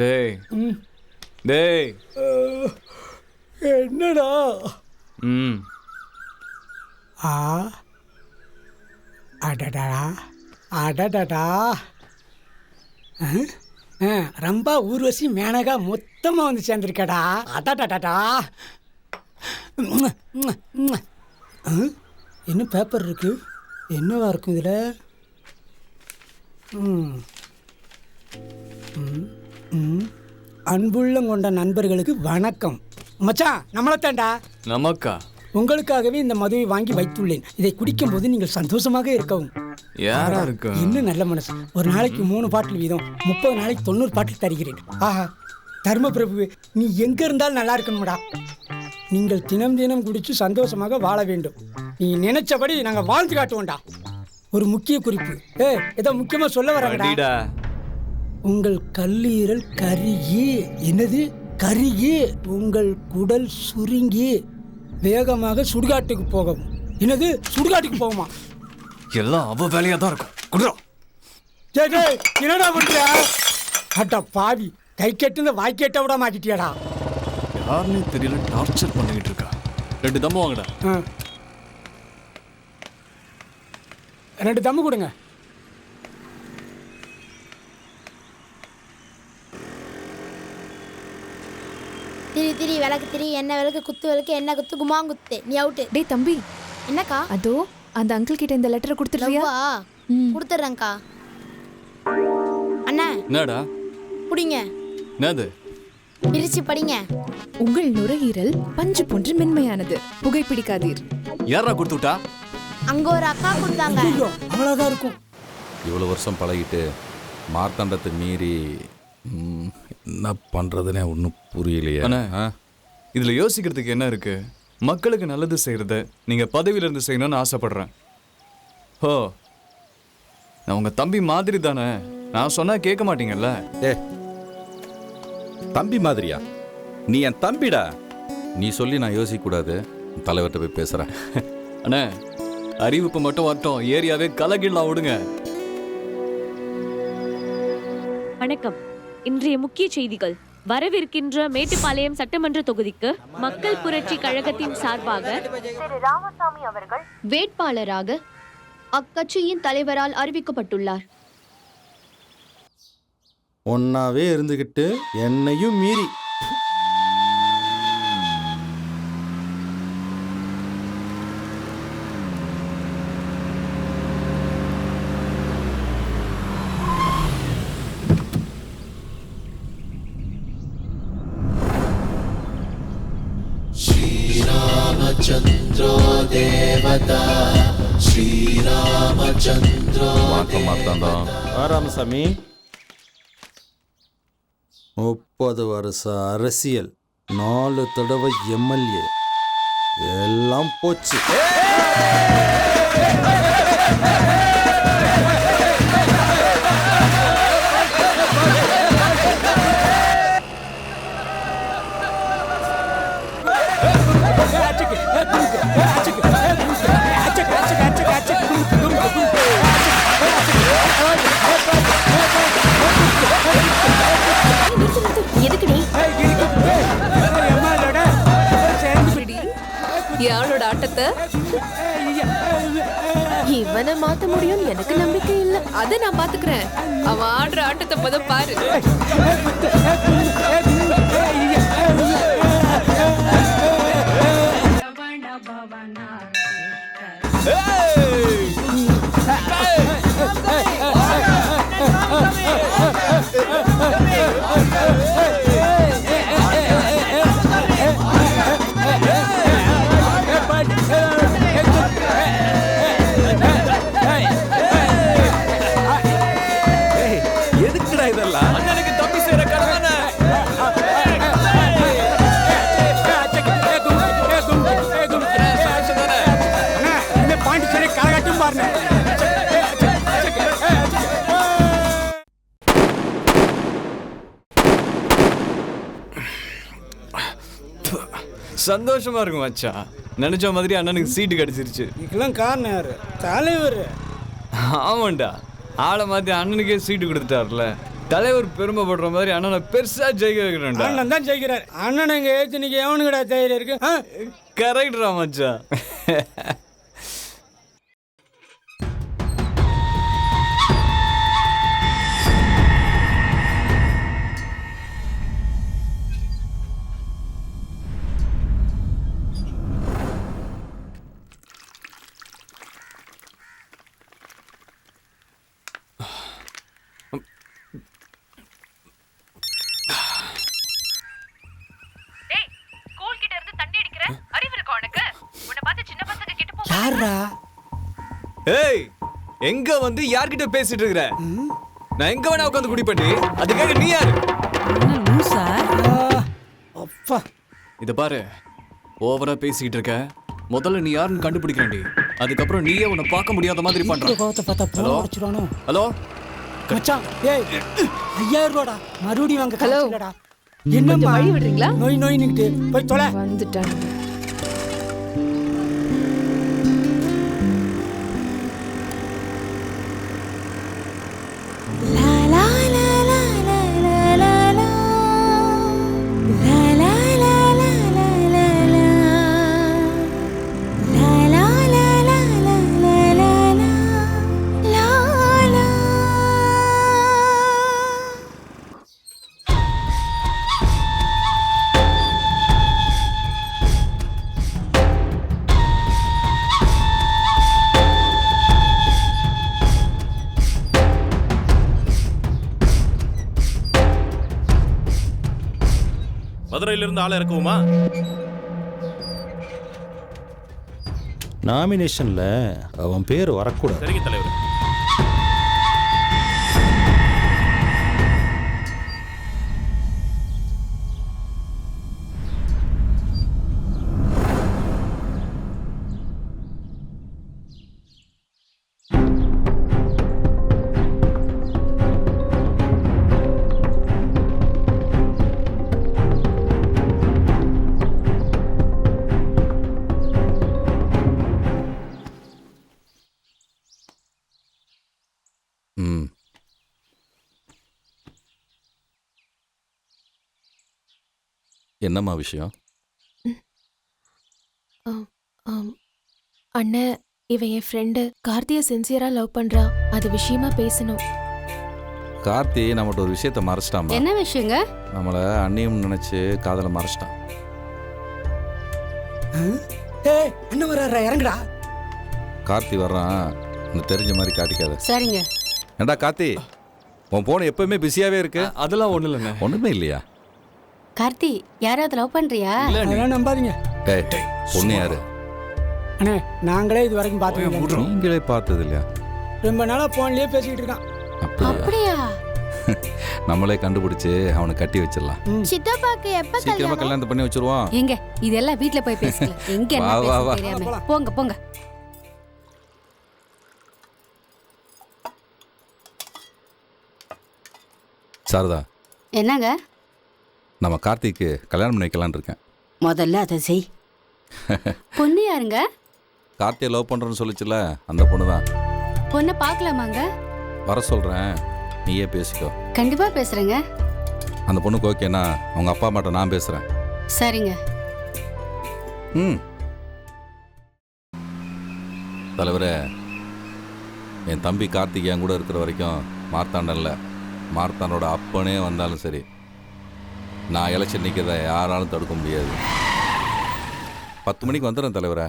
டேய் டேய் என்னடா? ம் ஆ அடடா அடடடா. ரொம்ப ஊர்வசி மேனகா மொத்தமாக வந்து சேர்ந்துருக்கடா. அடடடா. என்ன பேப்பர் இருக்கு? என்னவா இருக்கும் இதில்? அன்புள்ளம் கொண்ட நண்பர்களுக்கு வணக்கம். மச்சான் நம்மளத்தாண்டா. நமக்கா? உங்களுக்காகவே இந்த மதுவை வாங்கி வைத்துள்ளேன். இதை குடிக்கும் போது நீங்கள் சந்தோஷமாக இருக்கவும். யாரா இருக்கு? இன்னும் நல்ல மனசு. ஒரு நாளைக்கு 3 பாட்டில் வீதம் 30 நாளைக்கு 90 பாட்டில் தருகிறேன். ஆஹா தர்மபிரபு, நீ எங்க இருந்தாலும் நல்லா இருக்கணும்டா. நீங்கள் தினம் தினம் குடிச்சு சந்தோஷமாக வாழ வேண்டும். நீ நினைச்சபடி நாங்கள் வாழ்ந்து காட்டுவோம்டா. ஒரு முக்கிய குறிப்பு, ஏதோ முக்கியமா சொல்ல வரேன்டா. உங்கள் கல்லீரல் கருகி, என்னது கருகி, உங்கள் குடல் சுருங்கி வேகமாக சுடுகாட்டுக்கு போகும். என்னது சுடுகாட்டுக்கு போகுமா? எல்லாம் அவ வேலையா தான் இருக்கும். குடுறோம். என்னடா பண்றியா? அட்டா பாவி, கை கெட்டு வாய் கேட்ட விட மாட்டிட்டியாடா. யாருன்னு தெரியல, டார்ச்சர் பண்ணிக்கிட்டு இருக்கா. 2 தம்மு வாங்கடா. 2 தம்மு கொடுங்க. திரி விளக்கு திரி, என்ன விளக்கு, குத்து விளக்கு, என்ன குத்து, குமாங்குத்து. நீ அவுட்டு. டேய் தம்பி, என்னக்கா? அதோ அந்த அங்கிள் கிட்ட இந்த லெட்டரை கொடுத்துறியா? கொடுத்துறேன்க்கா. அண்ணா என்னடா புடிங்க. என்னது? பிரிச்சு படிங்க. உங்கள் நுரையீரல் பஞ்சு போன்று மென்மையானது, புகைப்பிடிக்காதீர். யாரா கொடுத்துட்டா? அங்க ஒரு அக்கா கொடுத்தாங்க. அவ்வளவுதான் இருக்கும். இவ்வளோ வருஷம் பழகிட்டு மார்த்தாண்டத்தை மீறி என்ன பண்ணுறதுனே ஒன்றும் புரியலையே. இதில் யோசிக்கிறதுக்கு என்ன இருக்கு? மக்களுக்கு நல்லது செய்கிறத நீங்கள் பதவியிலேருந்து செய்யணும்னு ஆசைப்படுறேன். ஓ, நான் உங்கள் தம்பி மாதிரி தானே. நான் சொன்னால் கேட்க மாட்டீங்கல்ல? தம்பி மாதிரியா? நீ என் தம்பிடா. நீ சொல்லி நான் யோசிக்கக்கூடாது. தலைவர்கிட்ட போய் பேசுகிறேன். அண்ணே, அறிவிப்பு மட்டும் வரட்டும், ஏரியாவே கலகிடலாம் விடுங்க. வணக்கம். இன்றைய முக்கிய செய்திகள். வரவிருக்கின்ற மேட்டுப்பாளையம் சட்டமன்ற தொகுதிக்கு மக்கள் புரட்சி கழகத்தின் சார்பாக திரு ராமசாமி அவர்கள் வேட்பாளராக அக்கட்சியின் தலைவரால் அறிவிக்கப்பட்டுள்ளார். ஒன்னாவே இருந்துகிட்டு என்னையும் மீறி श्रीरामचन्द्रो देवता श्रीरामचन्द्रो ராமசாமி 30 வருஷ அரசியல், 4 தடவை எம்எல்ஏ, எல்லாம் போச்சு. யாரோட ஆட்டத்தை இவனை மாத்த முடியும் எனக்கு நம்பிக்கை இல்ல. அதை நான் பாத்துக்கிறேன். அவன் ஆடுற ஆட்டத்தை முத பாரு. எதுக்குடா இதெல்லாம்? சந்தோஷமா இருக்கும் மச்சான். நினைச்ச மாதிரி அண்ணனுக்கு சீட்டு கிடைச்சிருச்சு. இதுக்கெல்லாம் காரணம் யாரு? தலைவர். ஆமாண்டா, ஆளை மாத்தி அண்ணனுக்கே சீட்டு கொடுத்துட்டார்ல. தலைவர் பெருமைப்படுற மாதிரி அண்ணனை பெருசா ஜெயிக்க வைக்கிறேன்டா. அண்ணன் தான் ஜெயிக்கிறார். அண்ணன் இங்க ஏத்து நீங்க எவனுக்குடா தைரியம் இருக்கு? கரெக்டா மச்சான். யாரா? ஏய், எங்க வந்து யார்கிட்ட பேசிட்டு இருக்கற? நான் எங்க வேணா உட்கார்ந்து குடிப்பேன்டி. அதுக்காக நீ யாரு? அப்பா, இத பாரு, ஓவரா பேசிட்டு இருக்க. முதல்ல நீ யாருன்னு கண்டுபிடிக்கிறேன்டி. அதுக்கப்புறம் நீயே உன்னை பார்க்க முடியாத மாதிரி பண்ற. கோவத்தை பார்த்தா போன் அடிச்சிரானோ. ஹலோ மச்சான், ஏய் 5000 ரூபாடா மறுபடியும் வாங்க. ஹலோ, என்னம்மா வழி விடுறீங்களா? நோய் நிக்கிட்டு போய் தொலை. வந்துட்டேன். மதுரையிலிருந்து ஆளை இறக்குவோமா? நாமினேஷன்ல அவன் பேர் வரக்கூடாது. சரிங்க தலைவர். என்னம்மா விஷயம்? அண்ணன், இவன் என் ஃப்ரெண்டு. கார்த்தியை சின்சியரா லவ் பண்றா. அது விஷயமா பேசணும். கார்த்தி நம்மகிட்ட ஒரு விஷயத்த மறைச்சிட்டான். என்ன விஷயங்க? நம்மளை அண்ணியும் நினைச்சு காதலை மறைச்சிட்டான். ஏய், என்ன வர்றா? இறங்குடா. கார்த்தி வர்றான், உனக்கு தெரிஞ்ச மாதிரி காட்டிக்காத. சரிங்க. ஏண்டா கார்த்தி, உன் போன் எப்பவுமே பிஸியாவே இருக்கு. அதெல்லாம் ஒண்ணு இல்லைங்க. ஒண்ணுமே இல்லையா? கார்த்தி, யாராவது லவ் பண்றியா? அதெல்லாம் நம்பாதீங்க. ஏய், பொண்ணு யாரு? அண்ணே, நாங்களே இது வரைக்கும் பார்த்தது. நீங்களே பார்த்தது இல்லையா? ரொம்ப நாளா போன்லயே பேசிக்கிட்டு இருக்கான். அப்படியா? நம்மளே கண்டுபிடிச்சு அவனை கட்டி வச்சிடலாம். சித்தப்பாக்கு எப்ப சீக்கிரமா கல்யாணம் பண்ணி வச்சிருவோம். எங்க இதெல்லாம் வீட்ல போய் பேசலாம். எங்க என்ன பேச தெரியாம. போங்க போங்க. சாரதா, என்னங்க? நம்ம கார்த்திக்கு கல்யாணம் பண்ணி வைக்கலான்னு இருக்கேன். முதல்ல அதை செய். பொண்ணு யாருங்க? கார்த்தியை லவ் பண்றேன்னு சொல்லிச்சுல, அந்த பொண்ணு தான். பொண்ணை பார்க்கலாமாங்க? வர சொல்றேன், நீயே பேசிக்கோ. கண்டிப்பா பேசுறேங்க. அந்த பொண்ணுக்கு ஓகேனா அவங்க அப்பா அம்மாட்ட நான் பேசுறேன். சரிங்க. தலைவரே, என் தம்பி கார்த்திக் என் கூட இருக்கிற வரைக்கும் மார்த்தாண்டல்ல, மார்த்தாண்டோட அப்பனே வந்தாலும் சரி, நான் எலெக்ஷன் நிற்கிறத யாராலும் தடுக்க முடியாது. 10 மணிக்கு வந்துடுறேன் தலைவரே.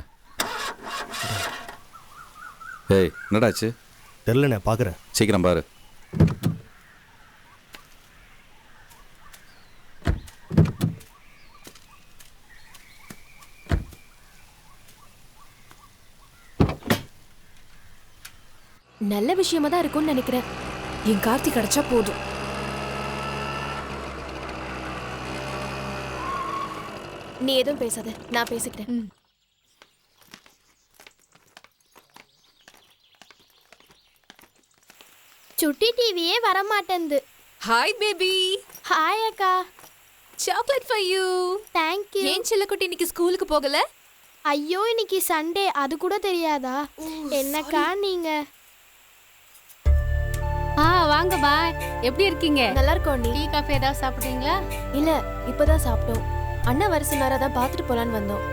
ஏய், என்னடாச்சு? தெரியலண்ணே, பார்க்குறேன். சீக்கிரம் பாரு. நல்ல விஷயமா தான் இருக்கும்னு நினைக்கிறேன். என் கார்த்தி கிடைச்சா போதும். நீ எதுவும் பேசாத, நான் பேசிக்கிறேன். சுட்டி டிவியே வரமாட்டேங்குது. Hi baby. ஹாய் அக்கா. Chocolate for you. Thank you. ஏன் செல்லக்குட்டி இன்னைக்கு ஸ்கூலுக்கு போகல? ஐயோ இன்னைக்கு சண்டே, அது கூட தெரியாதா? என்னக்கா நீங்க? வாங்க பாய். எப்படி இருக்கீங்க? நல்லா இருக்கோம். டீ காஃபி ஏதாவது சாப்பிட்றீங்களா? இல்ல, இப்பதான் சாப்பிட்டோம். அண்ணா வர சொன்னாரா, தான் பார்த்துட்டு போலான்னு வந்தோம்.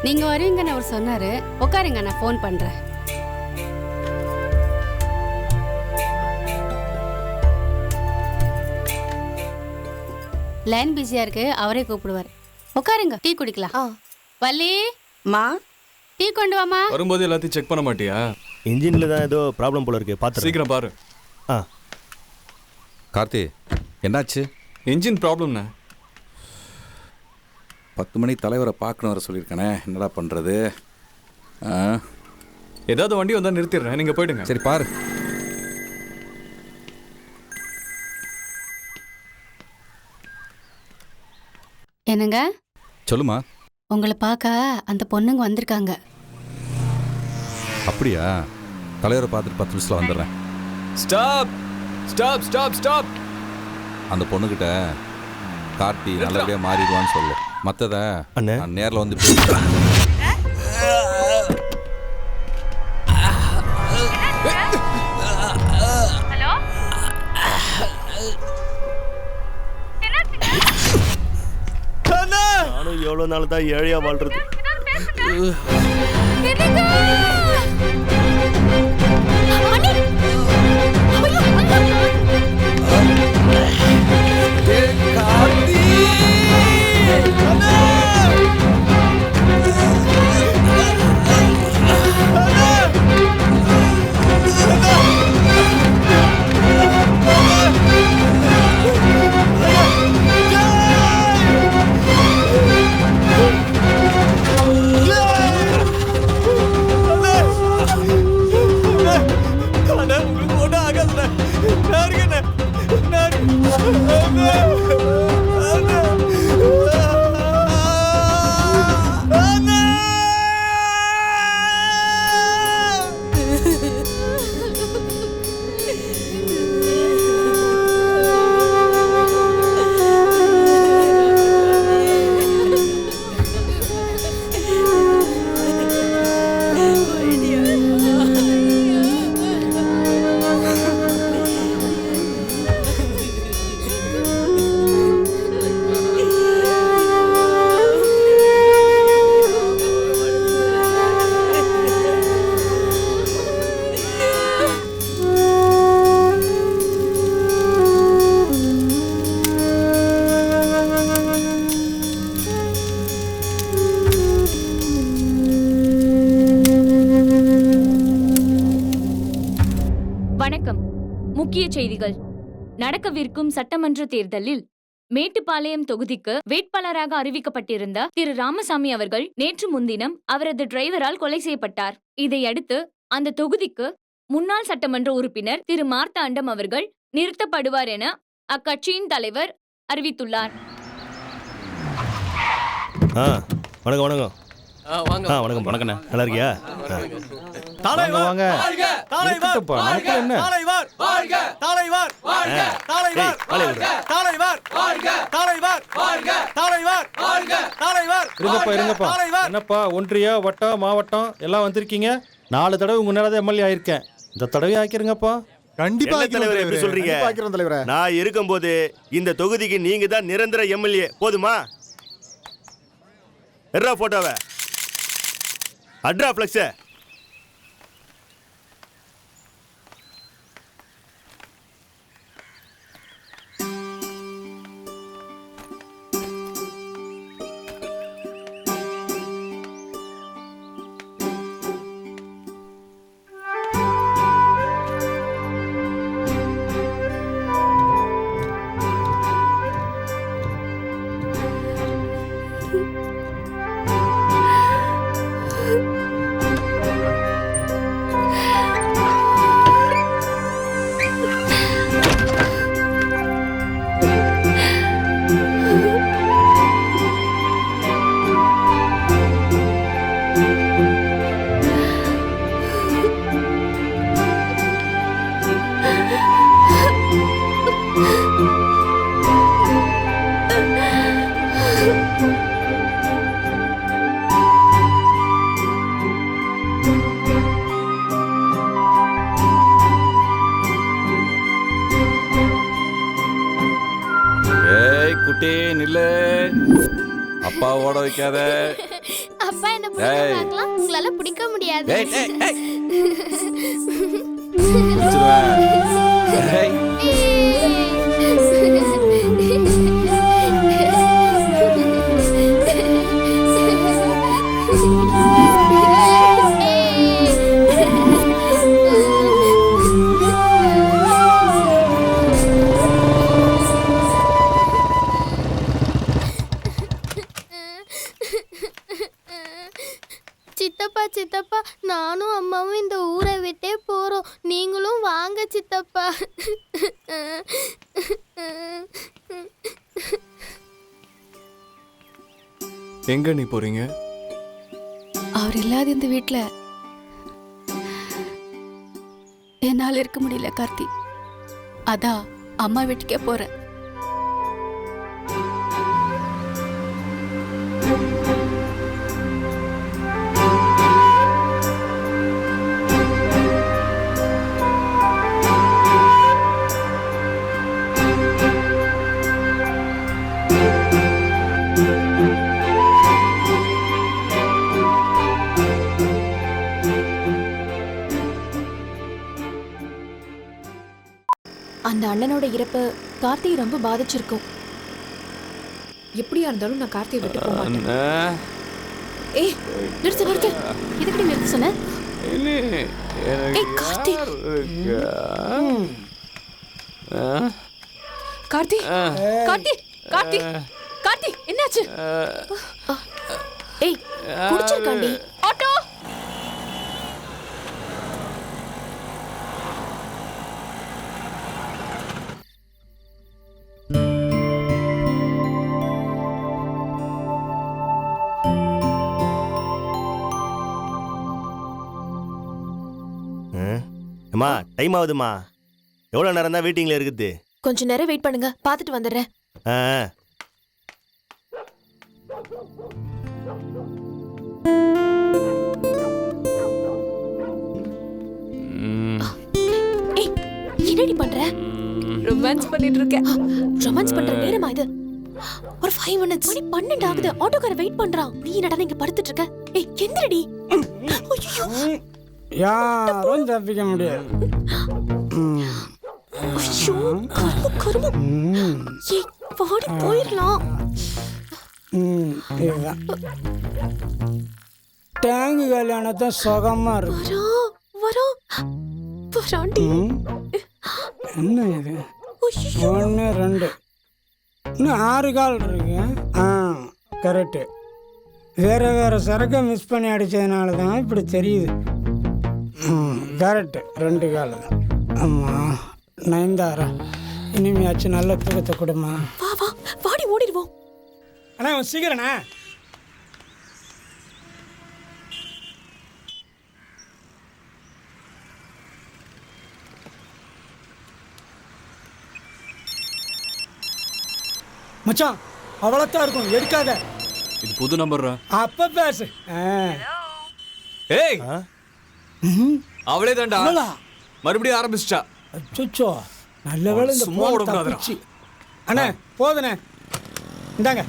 நீங்க வருவீங்கன்னு அவர் சொன்னாரு. உட்காருங்க, நான் ஃபோன் பண்றேன். லைன் பிஸியா இருக்கு, அவரே கூப்பிடுவார். உட்காருங்க, டீ குடிக்கலாம். வள்ளி மா, டீ கொண்டு வாமா. வரும்போது எல்லாத்தையும் செக் பண்ண மாட்டியா? இன்ஜின்ல தான் ஏதோ ப்ராப்ளம் போல இருக்கு, பார்த்து சீக்கிரம் பாரு. கார்த்தி, என்னாச்சு? இன்ஜின் ப்ராப்ளம்ண்ணே. 10 மணிக்கு தலைவரை பார்க்கணும் வர சொல்லியிருக்கானே, என்னடா பண்ணுறது? ஏதாவது வண்டி வந்தால் நிறுத்திடுறேன், நீங்கள் போயிடுங்க. சரி பாரு. என்னங்க? சொல்லுமா. உங்களை பார்க்க அந்த பொண்ணுங்க வந்திருக்காங்க. அப்படியா? தலைவரை பார்த்துட்டு 10 நிமிஷத்தில் வந்துடுறேன். Stop stop stop stop. அந்த பொண்ணுக்கிட்ட கார்த்தி நல்லபடியாக மாறிடுவான்னு சொல்லு. மற்றதை நான் நேரில் வந்து நானும் எவ்வளோ நாள் தான் ஏழையா வாழ்றது. முக்கிய செய்திகள். நடக்கவிருக்கும் சட்டமன்ற தேர்தலில் மேட்டுப்பாளையம் தொகுதிக்கு வேட்பாளராக அறிவிக்கப்பட்டிருந்த திரு ராமசாமி அவர்கள் நேற்று முன்தினம் அவரது டிரைவரால் கொலை செய்யப்பட்டார். இதையடுத்து அந்த தொகுதிக்கு முன்னாள் சட்டமன்ற உறுப்பினர் திரு மார்த்தாண்டம் அவர்கள் நிறுத்தப்படுவார் என அக்கட்சியின் தலைவர் அறிவித்துள்ளார். வணக்கம் வணக்கம். வணக்கம் வணக்கண்ணா, நல்லா இருக்கியா? வாங்க. இருங்கப்பா. என்னப்பா ஒன்றிய வட்டம் மாவட்டம் எல்லாம் வந்திருக்கீங்க. 4 தடவை உங்க நேரம் எம்எல்ஏ ஆயிருக்கேன். இந்த தடவை ஆக்கிருங்கப்பா. கண்டிப்பா தலைவர். எப்படி சொல்றீங்க? நான் இருக்கும்போது இந்த தொகுதிக்கு நீங்க தான் நிரந்தர எம்எல்ஏ. போதுமா? எர்ரா போட்டோவை அட்ரா ஃப்ளெக்ஸ. ஏய் குட்டி நில்லு. அப்பா ஓட வைக்காத. அப்பா என்ன பிடிக்கலாம், உங்களால பிடிக்க முடியாது. ஏய் ஏய் ஏய். பிடிச்சிருவேன். ஏய். சித்தப்பா சித்தப்பா, நானும் அம்மாவும் இந்த ஊரை விட்டே போறோம். நீங்களும் வாங்க சித்தப்பா. எங்க நீ போறீங்க? அவர் இல்லாத இந்த வீட்டில் என்னால் இருக்க முடியல கார்த்தி. அதான் அம்மா வீட்டுக்கே போறேன். அந்த அண்ணனோட இறப்பு கார்த்தியை ரொம்ப பாதிச்சிருக்கும். எப்படியா இருந்தாலும் நான் கார்த்தியை விட்டு போக மாட்டேன். ஏய் நிறுத்து. எதுக்கடி நிறுத்த சொன்ன? ஏய் கார்த்தி. கார்த்தி கார்த்தி கார்த்தி கார்த்தி என்னாச்சு? ஏய் குடிச்சிருக்காண்டி. ஆட்டோ. அம்மா டைம் ஆகுதுமா. எவ்வளோ நேரம் தான் வெயிட்டிங்கில் இருக்குது? கொஞ்ச நேரம் வெயிட் பண்ணுங்க, பார்த்துட்டு வந்துடுறேன். ஏய் என்னடி பண்ற? ரொமான்ஸ் பண்ணிட்டு இருக்கேன். ரொமான்ஸ் பண்ற நேரமா இது? ஒரு 5 minutes. மணி 12 ஆகுது. ஆட்டோக்கார வெயிட் பண்றான். நீ என்னடா இங்க படுத்துட்டு இருக்க? ஏய் எந்திரடி. ஐயோ யாரும் தப்பிக்க முடியாது. ஐயோ கரும. ஏய் வாடி போயிரலாம். இதுதான் டேங்கு கல்யாணத்தை சுகமா இருக்கு. வராண்டி. என்ன இது? 1 2 இன்னும் 6 கால் இருக்கு. கரெக்டு. வேற சரக்கை மிஸ் பண்ணி அடித்ததுனால தான் இப்படி தெரியுது. கரெக்டு, 2 கால். ஆமாம் நயன்தாரா, இனிமையாச்சும் நல்ல தூக்கத்தை கொடுமா. வா வாடி ஓடிடுவோம். அண்ணா சீக்கிரண்ணா. மச்சான் அவ்வளோத்தான் இருக்கும், எடுக்காத. இது புது நம்பர்ரா. அப்ப பேசு. ஏய் அவளே தான்டா. மறுபடியும் ஆரம்பிச்சிட்டா. அச்சோ நல்ல வேளை இந்த சும்மா போன் விடக்கூடாதுடா. தப்பிச்சு. அண்ணே போதுண்ணே, இந்தாங்க.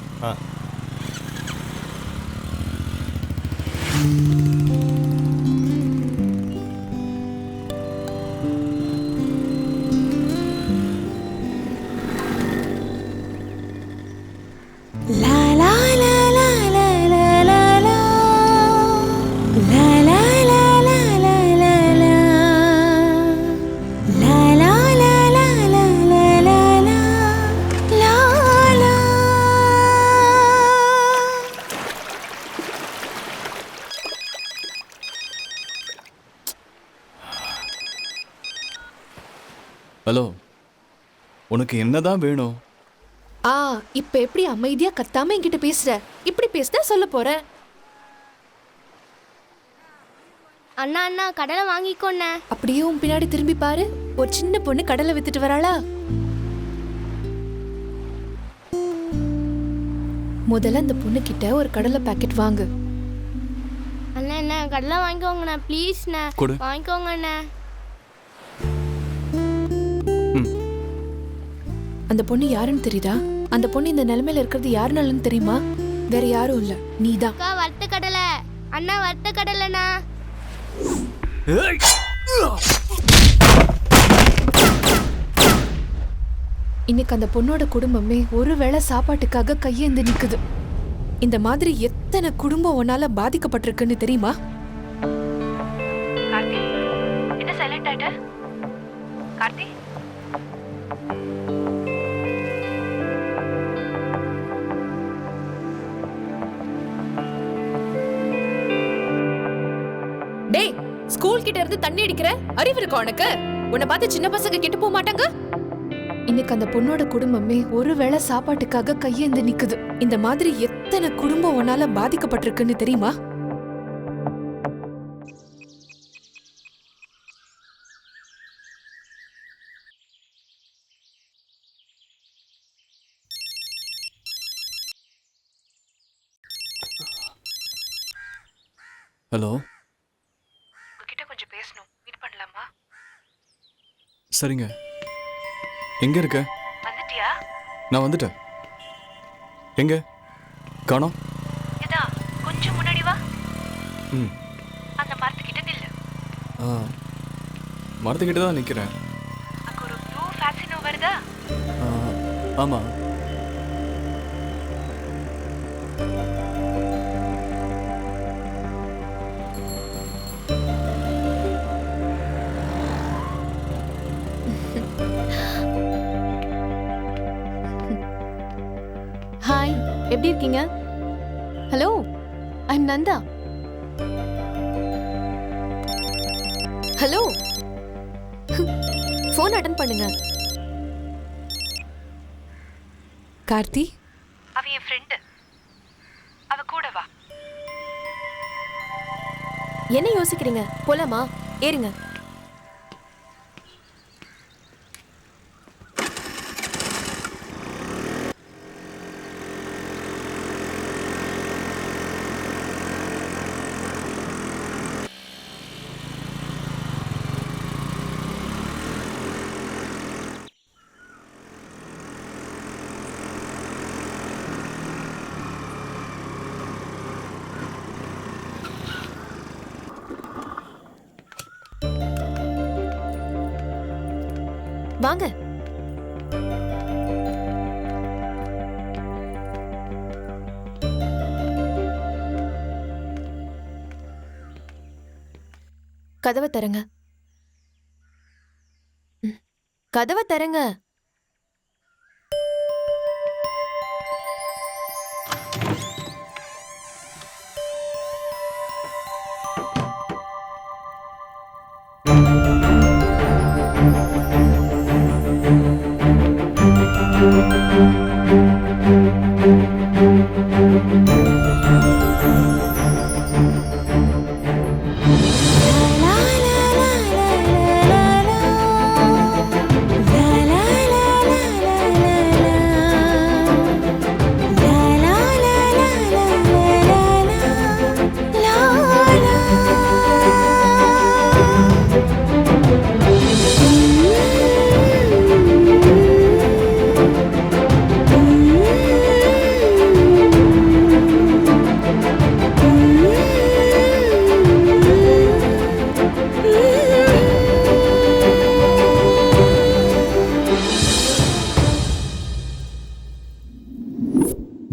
ஹலோ, உனக்கு என்னதான் வேணும்? இப்ப எப்படி அமைதியா கத்தாம என்கிட்ட பேசுற? இப்படி பேசினா சொல்ல போறேன். அண்ணா அண்ணா கடலை வாங்கிக்கோண்ண. அப்படியே உன் பின்னாடி திரும்பி பாரு, ஒரு சின்ன பொண்ணு கடலை வித்துட்டு வராளா. முதல்ல அந்த பொண்ணு கிட்ட ஒரு கடலை பாக்கெட் வாங்கு. அண்ணா என்ன கடலை வாங்கிக்கோங்கண்ணா ப்ளீஸ்ண்ணா, வாங்கிக்கோங்கண்ணா. அந்த பொண்ணு யாருன்னு தெரியுதா? அந்த பொண்ணு இந்த நிலைமையில இருக்கிறது யாருனாலன்னு தெரியுமா? வேற யாரும் இல்ல, நீதான். அக்கா வறுத்த கடலை, அண்ணா வறுத்த கடலைண்ணா. இன்னைக்கு அந்த பொண்ணோட குடும்பமே ஒருவேளை சாப்பாட்டுக்காக கையேந்து நிக்குது. இந்த மாதிரி எத்தனை குடும்பம் உன்னால பாதிக்கப்பட்டிருக்குன்னு தெரியுமா? கார்த்தி, என்ன சைலண்ட் ஆயிட்ட? கார்த்தி, டேய், ஸ்கூல் கிட்ட இருந்து தண்ணி அடிக்கிற அறிவு இருக்கா உனக்கு? உன்னை பார்த்து சின்ன பசங்க கெட்டு போக மாட்டாங்க? இன்னைக்கு அந்த பொண்ணோட குடும்பமே ஒருவேளை சாப்பாட்டுக்காக கையேந்து நிக்குது. இந்த மாதிரி எத்தனை குடும்பம் உன்னால பாதிக்கப்பட்டிருக்குன்னு தெரியுமா? ஹலோ, உங்ககிட்ட கொஞ்சம் பேசணும். மீட் பண்ணலாமா? சரிங்க. எங்க இருக்க? வந்துட்டியா? நான் வந்துட்டேன். எங்க காணோம்? இதா கொஞ்சம் முன்னாடி வா. ம், அந்த மரத்துக்கிட்ட நில்லு. மரத்துக்கிட்ட தான் நிற்கிறேன். அங்க ஒரு ப்ளூ ஃபேக்ஸினோ வருதா? ஆமாம். ஹாய், எப்படி இருக்கீங்க? Hello, I'm Nanda. Hello, phone attend பண்ணுங்க. கார்த்தி, அவ என் ஃப்ரெண்டு. அவ கூட வா. என்ன யோசிக்கிறீங்க? போலாமா? ஏறுங்க. வாங்க. கதவை தரங்க. கதவை தரங்க.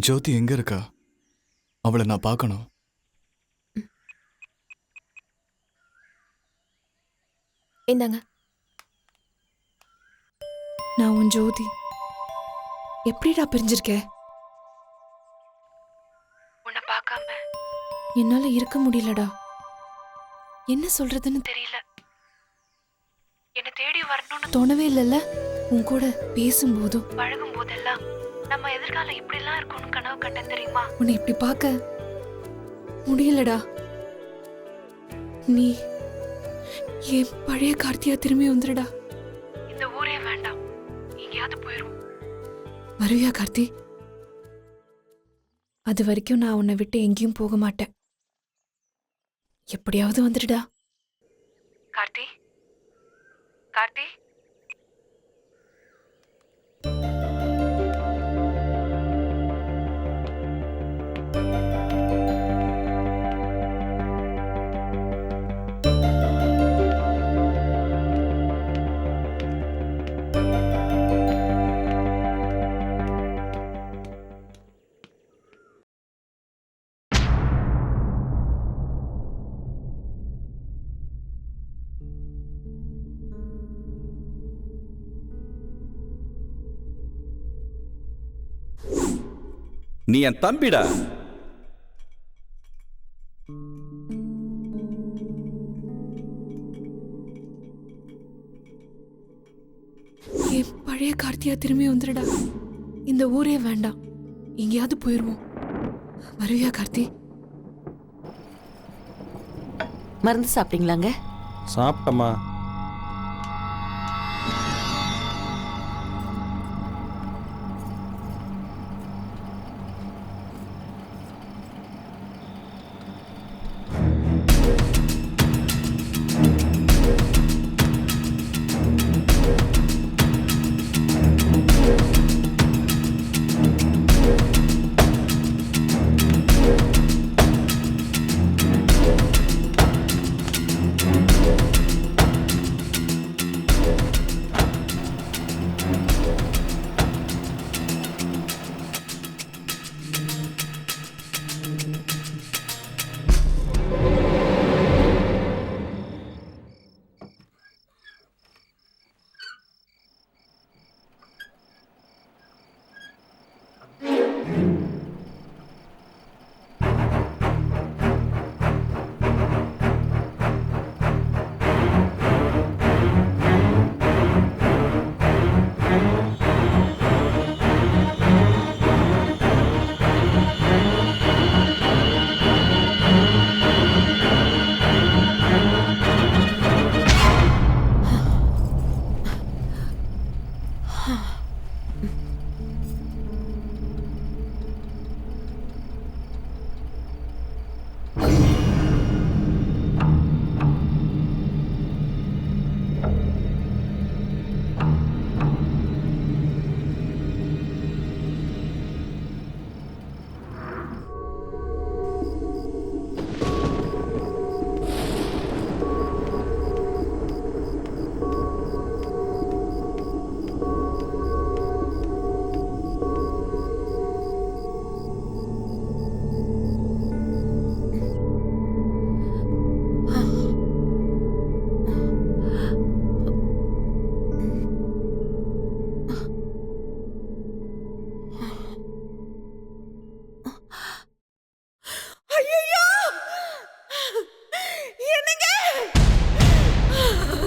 ஜோதி எங்க இருக்கா? அவளை நான் பார்க்கணும். இந்தாங்க. நான் உன் ஜோதி. எப்படிடா பிரிஞ்சிருக்க? உன்னை பார்க்காம என்னால இருக்க முடியலடா. என்ன சொல்றதுன்னு தெரியல. என்ன தேடி வரணும்னு தோணவே இல்லைல்ல. உன் கூட பேசும்போதும் பழகும் போதெல்லாம் நம்ம எதிர்காலம் இப்படிலாம் இருக்கும்னு கனவு கண்டேன் தெரியுமா? உன்னை இப்படி பார்க்க முடியலடா. நீ என் பழைய கார்த்தியா திரும்பி வந்துடுடா. இந்த ஊரே வேண்டாம், எங்கேயாவது போயிரும். வருவியா கார்த்தி? அது வரைக்கும் நான் உன்னை விட்டு எங்கேயும் போக மாட்டேன். எப்படியாவது வந்துடுடா. கார்த்தி, கார்த்தி. நீ என் தம்பிடா. என் பழைய கார்த்தியா திரும்பி வந்துடுடா. இந்த ஊரே வேண்டாம், எங்கேயாவது போயிடுவோம். வருவியா கார்த்தி? மருந்து சாப்பிட்டீங்களாங்க? சாப்பிட்டம்மா.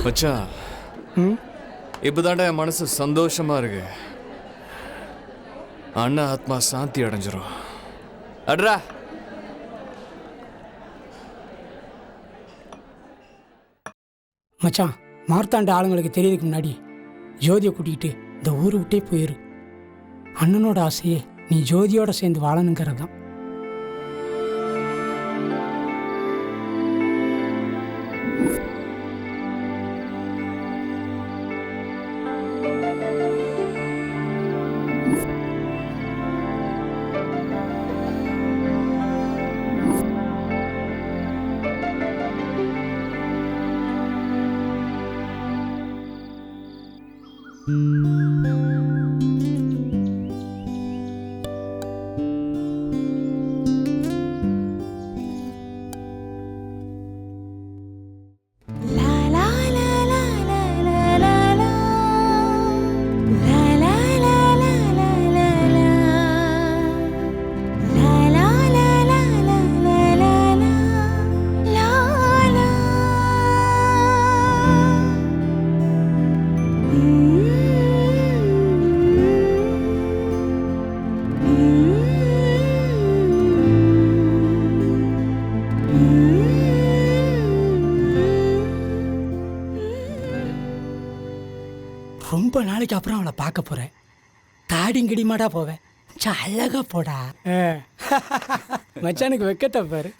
மச்சா, இப்பதான்டா என் மனசு சந்தோஷமா இருக்கு. அண்ணா ஆத்மா சாந்தி அடைஞ்சிரும். அட்ரா. மச்சான், மார்த்தாண்ட ஆளுங்களுக்கு தெரியறதுக்கு முன்னாடி ஜோதியை கூட்டிகிட்டு இந்த ஊரை விட்டே போயிரு. அண்ணனோட ஆசையே நீ ஜோதியோட சேர்ந்து வாழணுங்கிறது தான். ரொம்ப நாளைக்கு அப்புறம் அவளை பார்க்க போகிறேன். தாடிங்கிடிமாடா போவேன். அழகா போடா. மச்சானுக்கு வெக்கத்தை பாரு.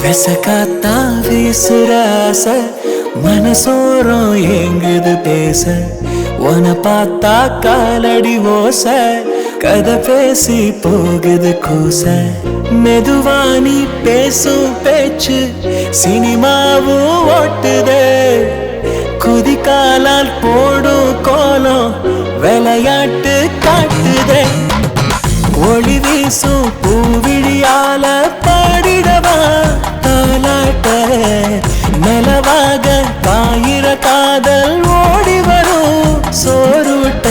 விசகாத்தா வீசுற ஆசை மனசோரம் எங்குது பேச. உன பார்த்தா காலடி ஓசை கதை பேசி போகுது கூச. மெதுவா நீ பேசும் பேச்சு சினிமாவும் ஓட்டுதே குதிகாலால் போடும் கோலம் விளையாட்டு காட்டுதே ஒளி வீசும் பூவிழியால பாடிடவா தாலாட்ட நிலவாக காயிர காதல் ஓடி வரும் சோறுட்ட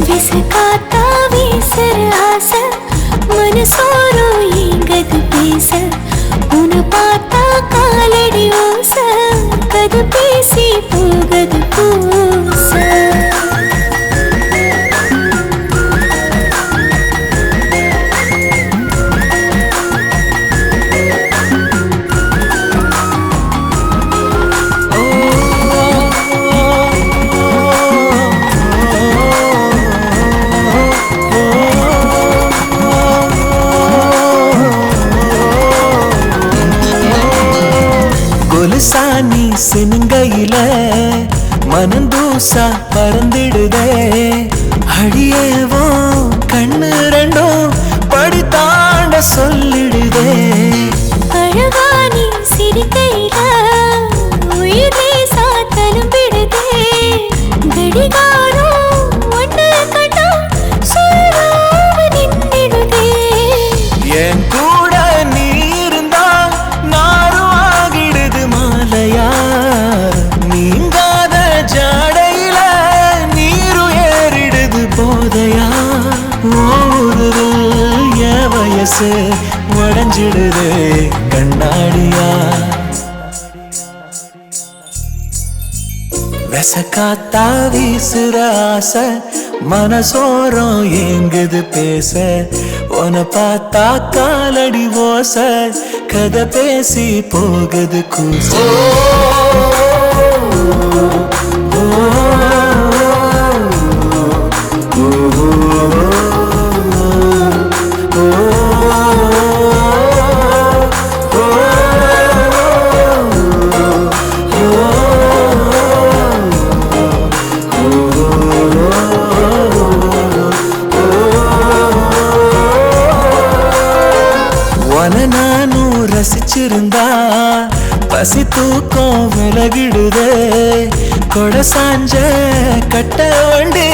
விசுகாத்தா வீசுற ஆசை மனசோரோ எங்கது பேச உன்னை பார்த்தா காலடி ஓச கது பேசி போகது பூச சாணி சினுங்கையில மனந்தூசா பறந்திடுதே அடியேவோ கண்ணு ரெண்டும் படி தாண்ட சொல்லிடுதே அழகானி சிரிக்கையில உயிர் லேசா தழும்பிடுதே கடிகாரம் ஒன்று கண்டா சொல்லாம நின்றிடுதே என் கூட நீ இருந்தா நாரும் ஆகிடுது மாலையா நீங்காத ஜாடையில நீரும் ஏறிடுது போதையா ஓடுது என் வயசு உடஞ்சிடுது கண்ணாடியா விசக்காத்தா வீசுற ஆசை மனசோரம் எங்குது பேச உன பார்த்தா காலடி ஓச கதை பேசி போகுது கூச நானும் ரசிச்சிருந்தா பசி தூக்கம் விலகிடுதே கொடை சாஞ்ச கட்ட வண்டி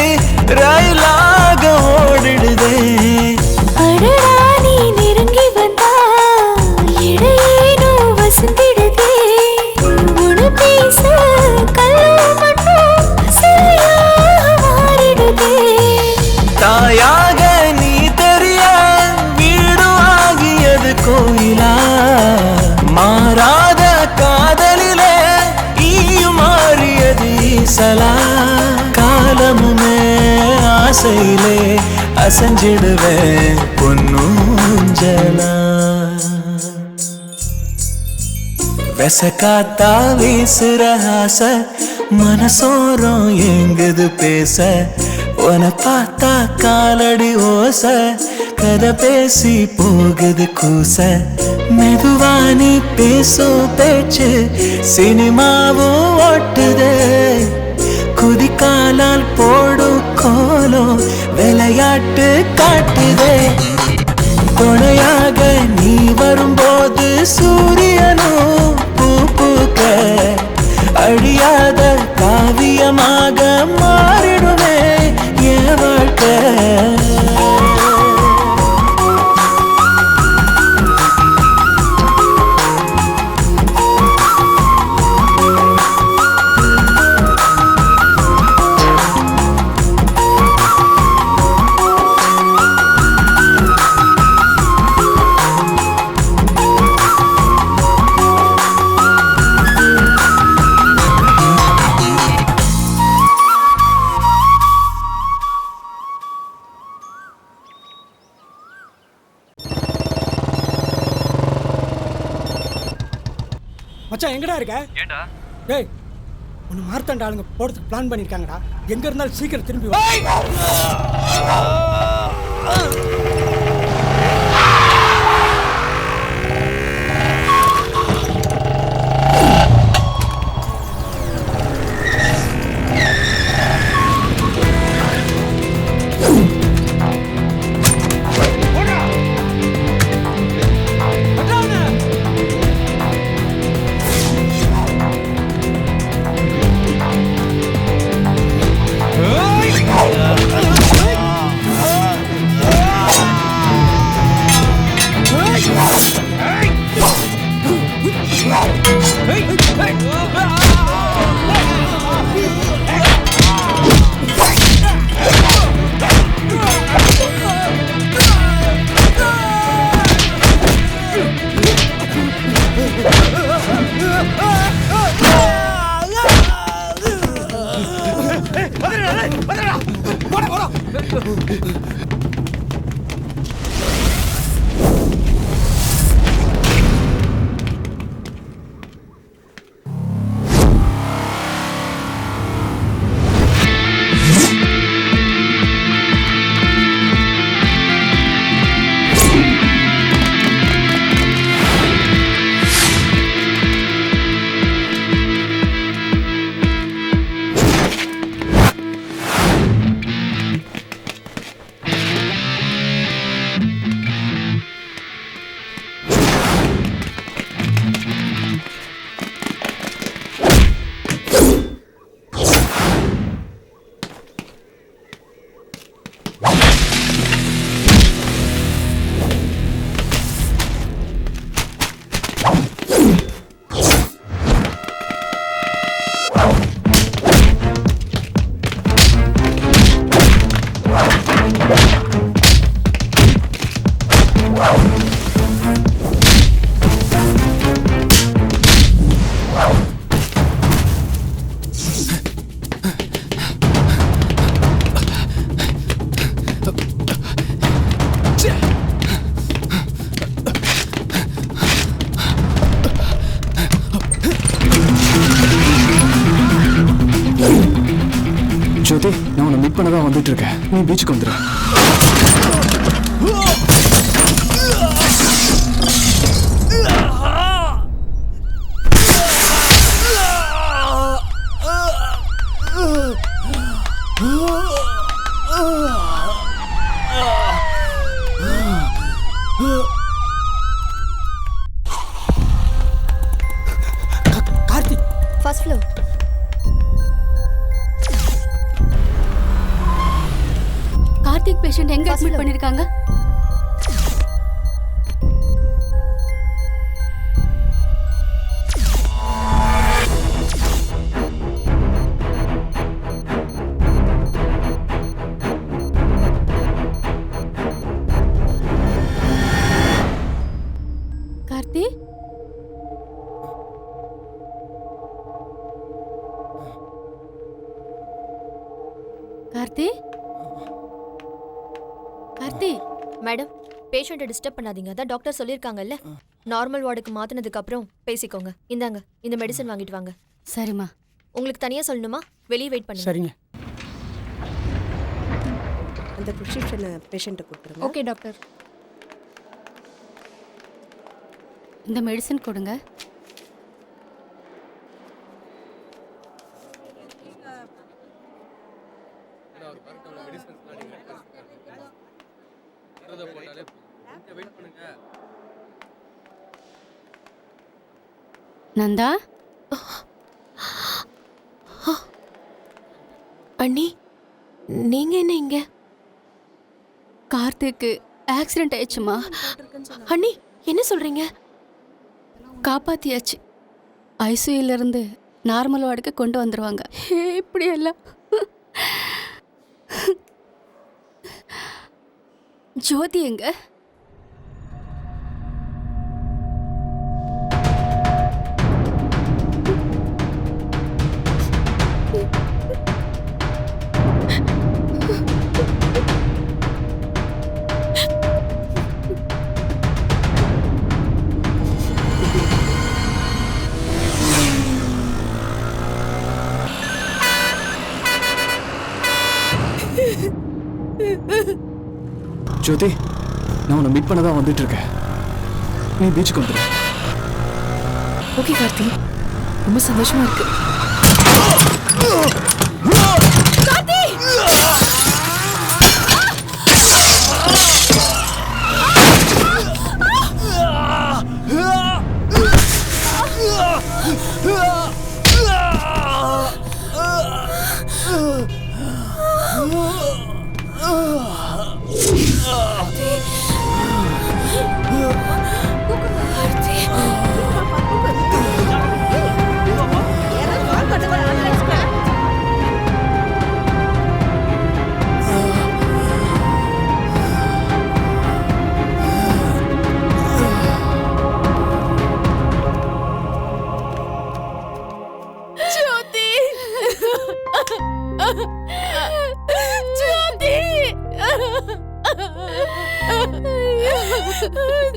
ரயிலாக ஓடிடுதே அடடா நீ நெருங்கி வந்தா இடையேனோ வசந்திடுதே உன பேச கல்லு மட்டும் சிலையாக மாறிடுதே தாயாக நீ தெரிய வீடு ஆகியது கோயிலா மாறாத காதலிலே ஈயும் மாறியது ஈசலா காலமுமே ஆசையிலே அசைஞ்சிடுவேன் பொன்னூஞ்சலா விசக்காத்தா வீசுற ஆசை மனசோரம் எங்குது பேச உன பார்த்தா காலடி ஓச கதை பேசி போகுது கூச மெதுவா நீ பேசும் பேச்சு சினிமாவும் ஓட்டுதே குதிகாலால் போடும் கோலம் விளையாட்டு காட்டுதே துணையாக நீ வரும்போது சூரியனும் பூ பூக்க அழியாத காவியமாக மாறிடுமே என் வாழ்க்கை மச்சான் எங்கடா இருக்க? ஏண்டா? டேய் உன்னை மார்த்தாண்ட ஆளுங்க போறதுக்கு பிளான் பண்ணிருக்காங்கடா. எங்க இருந்தாலும் சீக்கிரம் திரும்பி வா. பண்ண தான் வந்துட்டு இருக்கேன். நீ பீச்சுக்கு வந்துடு. Karthik first floor. Karthik patient எங்க அட்மிட் பண்ணிருக்காங்க? கார்த்தி கார்த்தி கார்த்தி. மேடம், பேஷண்ட்டை டிஸ்டர்ப் பண்ணாதீங்க. அதான் டாக்டர் சொல்லியிருக்காங்கல்ல, நார்மல் வார்டுக்கு மாத்தினதுக்கு அப்புறம் பேசிக்கோங்க. இந்தாங்க, இந்த மெடிசன் வாங்கிட்டு வாங்க. சரிம்மா. உங்களுக்கு தனியா சொல்லணுமா? வெளியே வெயிட் பண்ணுங்க. சரிங்க. அந்த பிரிஸ்கிரிப்ஷனை பேஷண்ட்டை கொடுத்துருங்க. Okay doctor. இந்த மெடிசன் கொடுங்க. நந்தா. அண்ணி, நீங்க என்ன இங்க? கார்த்திக்கு ஆக்சிடென்ட் ஆயிடுச்சுமா. அண்ணி, என்ன சொல்றீங்க? காப்பாத்தியாச்சு. ஐசியூல இருந்து நார்மல் வார்டுக்கு கொண்டு வந்துருவாங்க. இப்படி எல்லாம் ஜோதி எங்க? ஜோதி, நான் உன்னை மீட் பண்ண தான் வந்துட்டு இருக்கேன். நீ பீச்சுக்கு வந்துடு. ஓகே கார்த்தி, ரொம்ப சந்தோஷமா இருக்கு.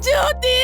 ஜோதி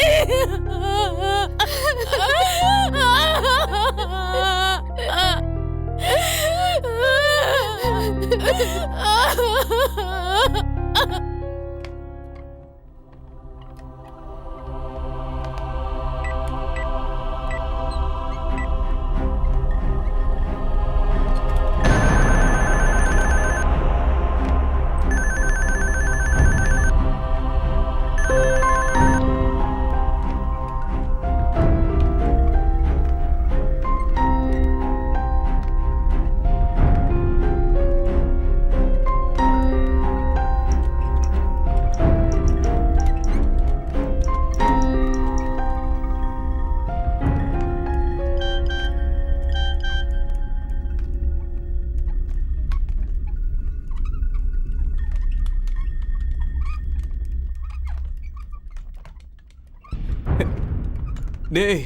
டேய்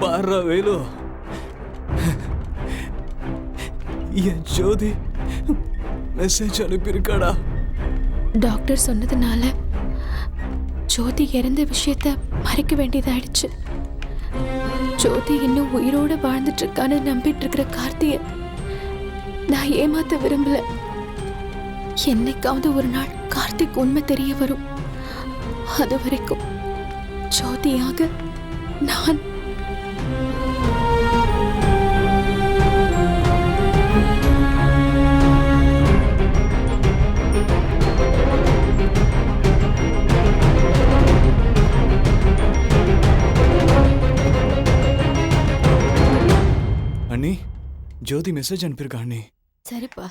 பாரா வேலு, என் ஜோதி மெசேஜ் அனுப்பியிருக்காடா. டாக்டர் சொன்னதுனால ஜோதி இறந்த விஷயத்த மறைக்க வேண்டியதாயிடுச்சு. ஜோதி இன்னும் உயிரோடு வாழ்ந்துட்டு இருக்கான்னு நம்பிட்டு இருக்கிற கார்த்திய நான் ஏமாத்த விரும்பல. என்னைக்காவது ஒரு நாள் கார்த்திக் உண்மை தெரிய வரும். அது வரைக்கும் ஜோதியாக நான் அண்ணி, ஜோதி மெசேஜ் அனுப்பியிருக்கா அண்ணி. சரிப்பா.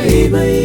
Hey,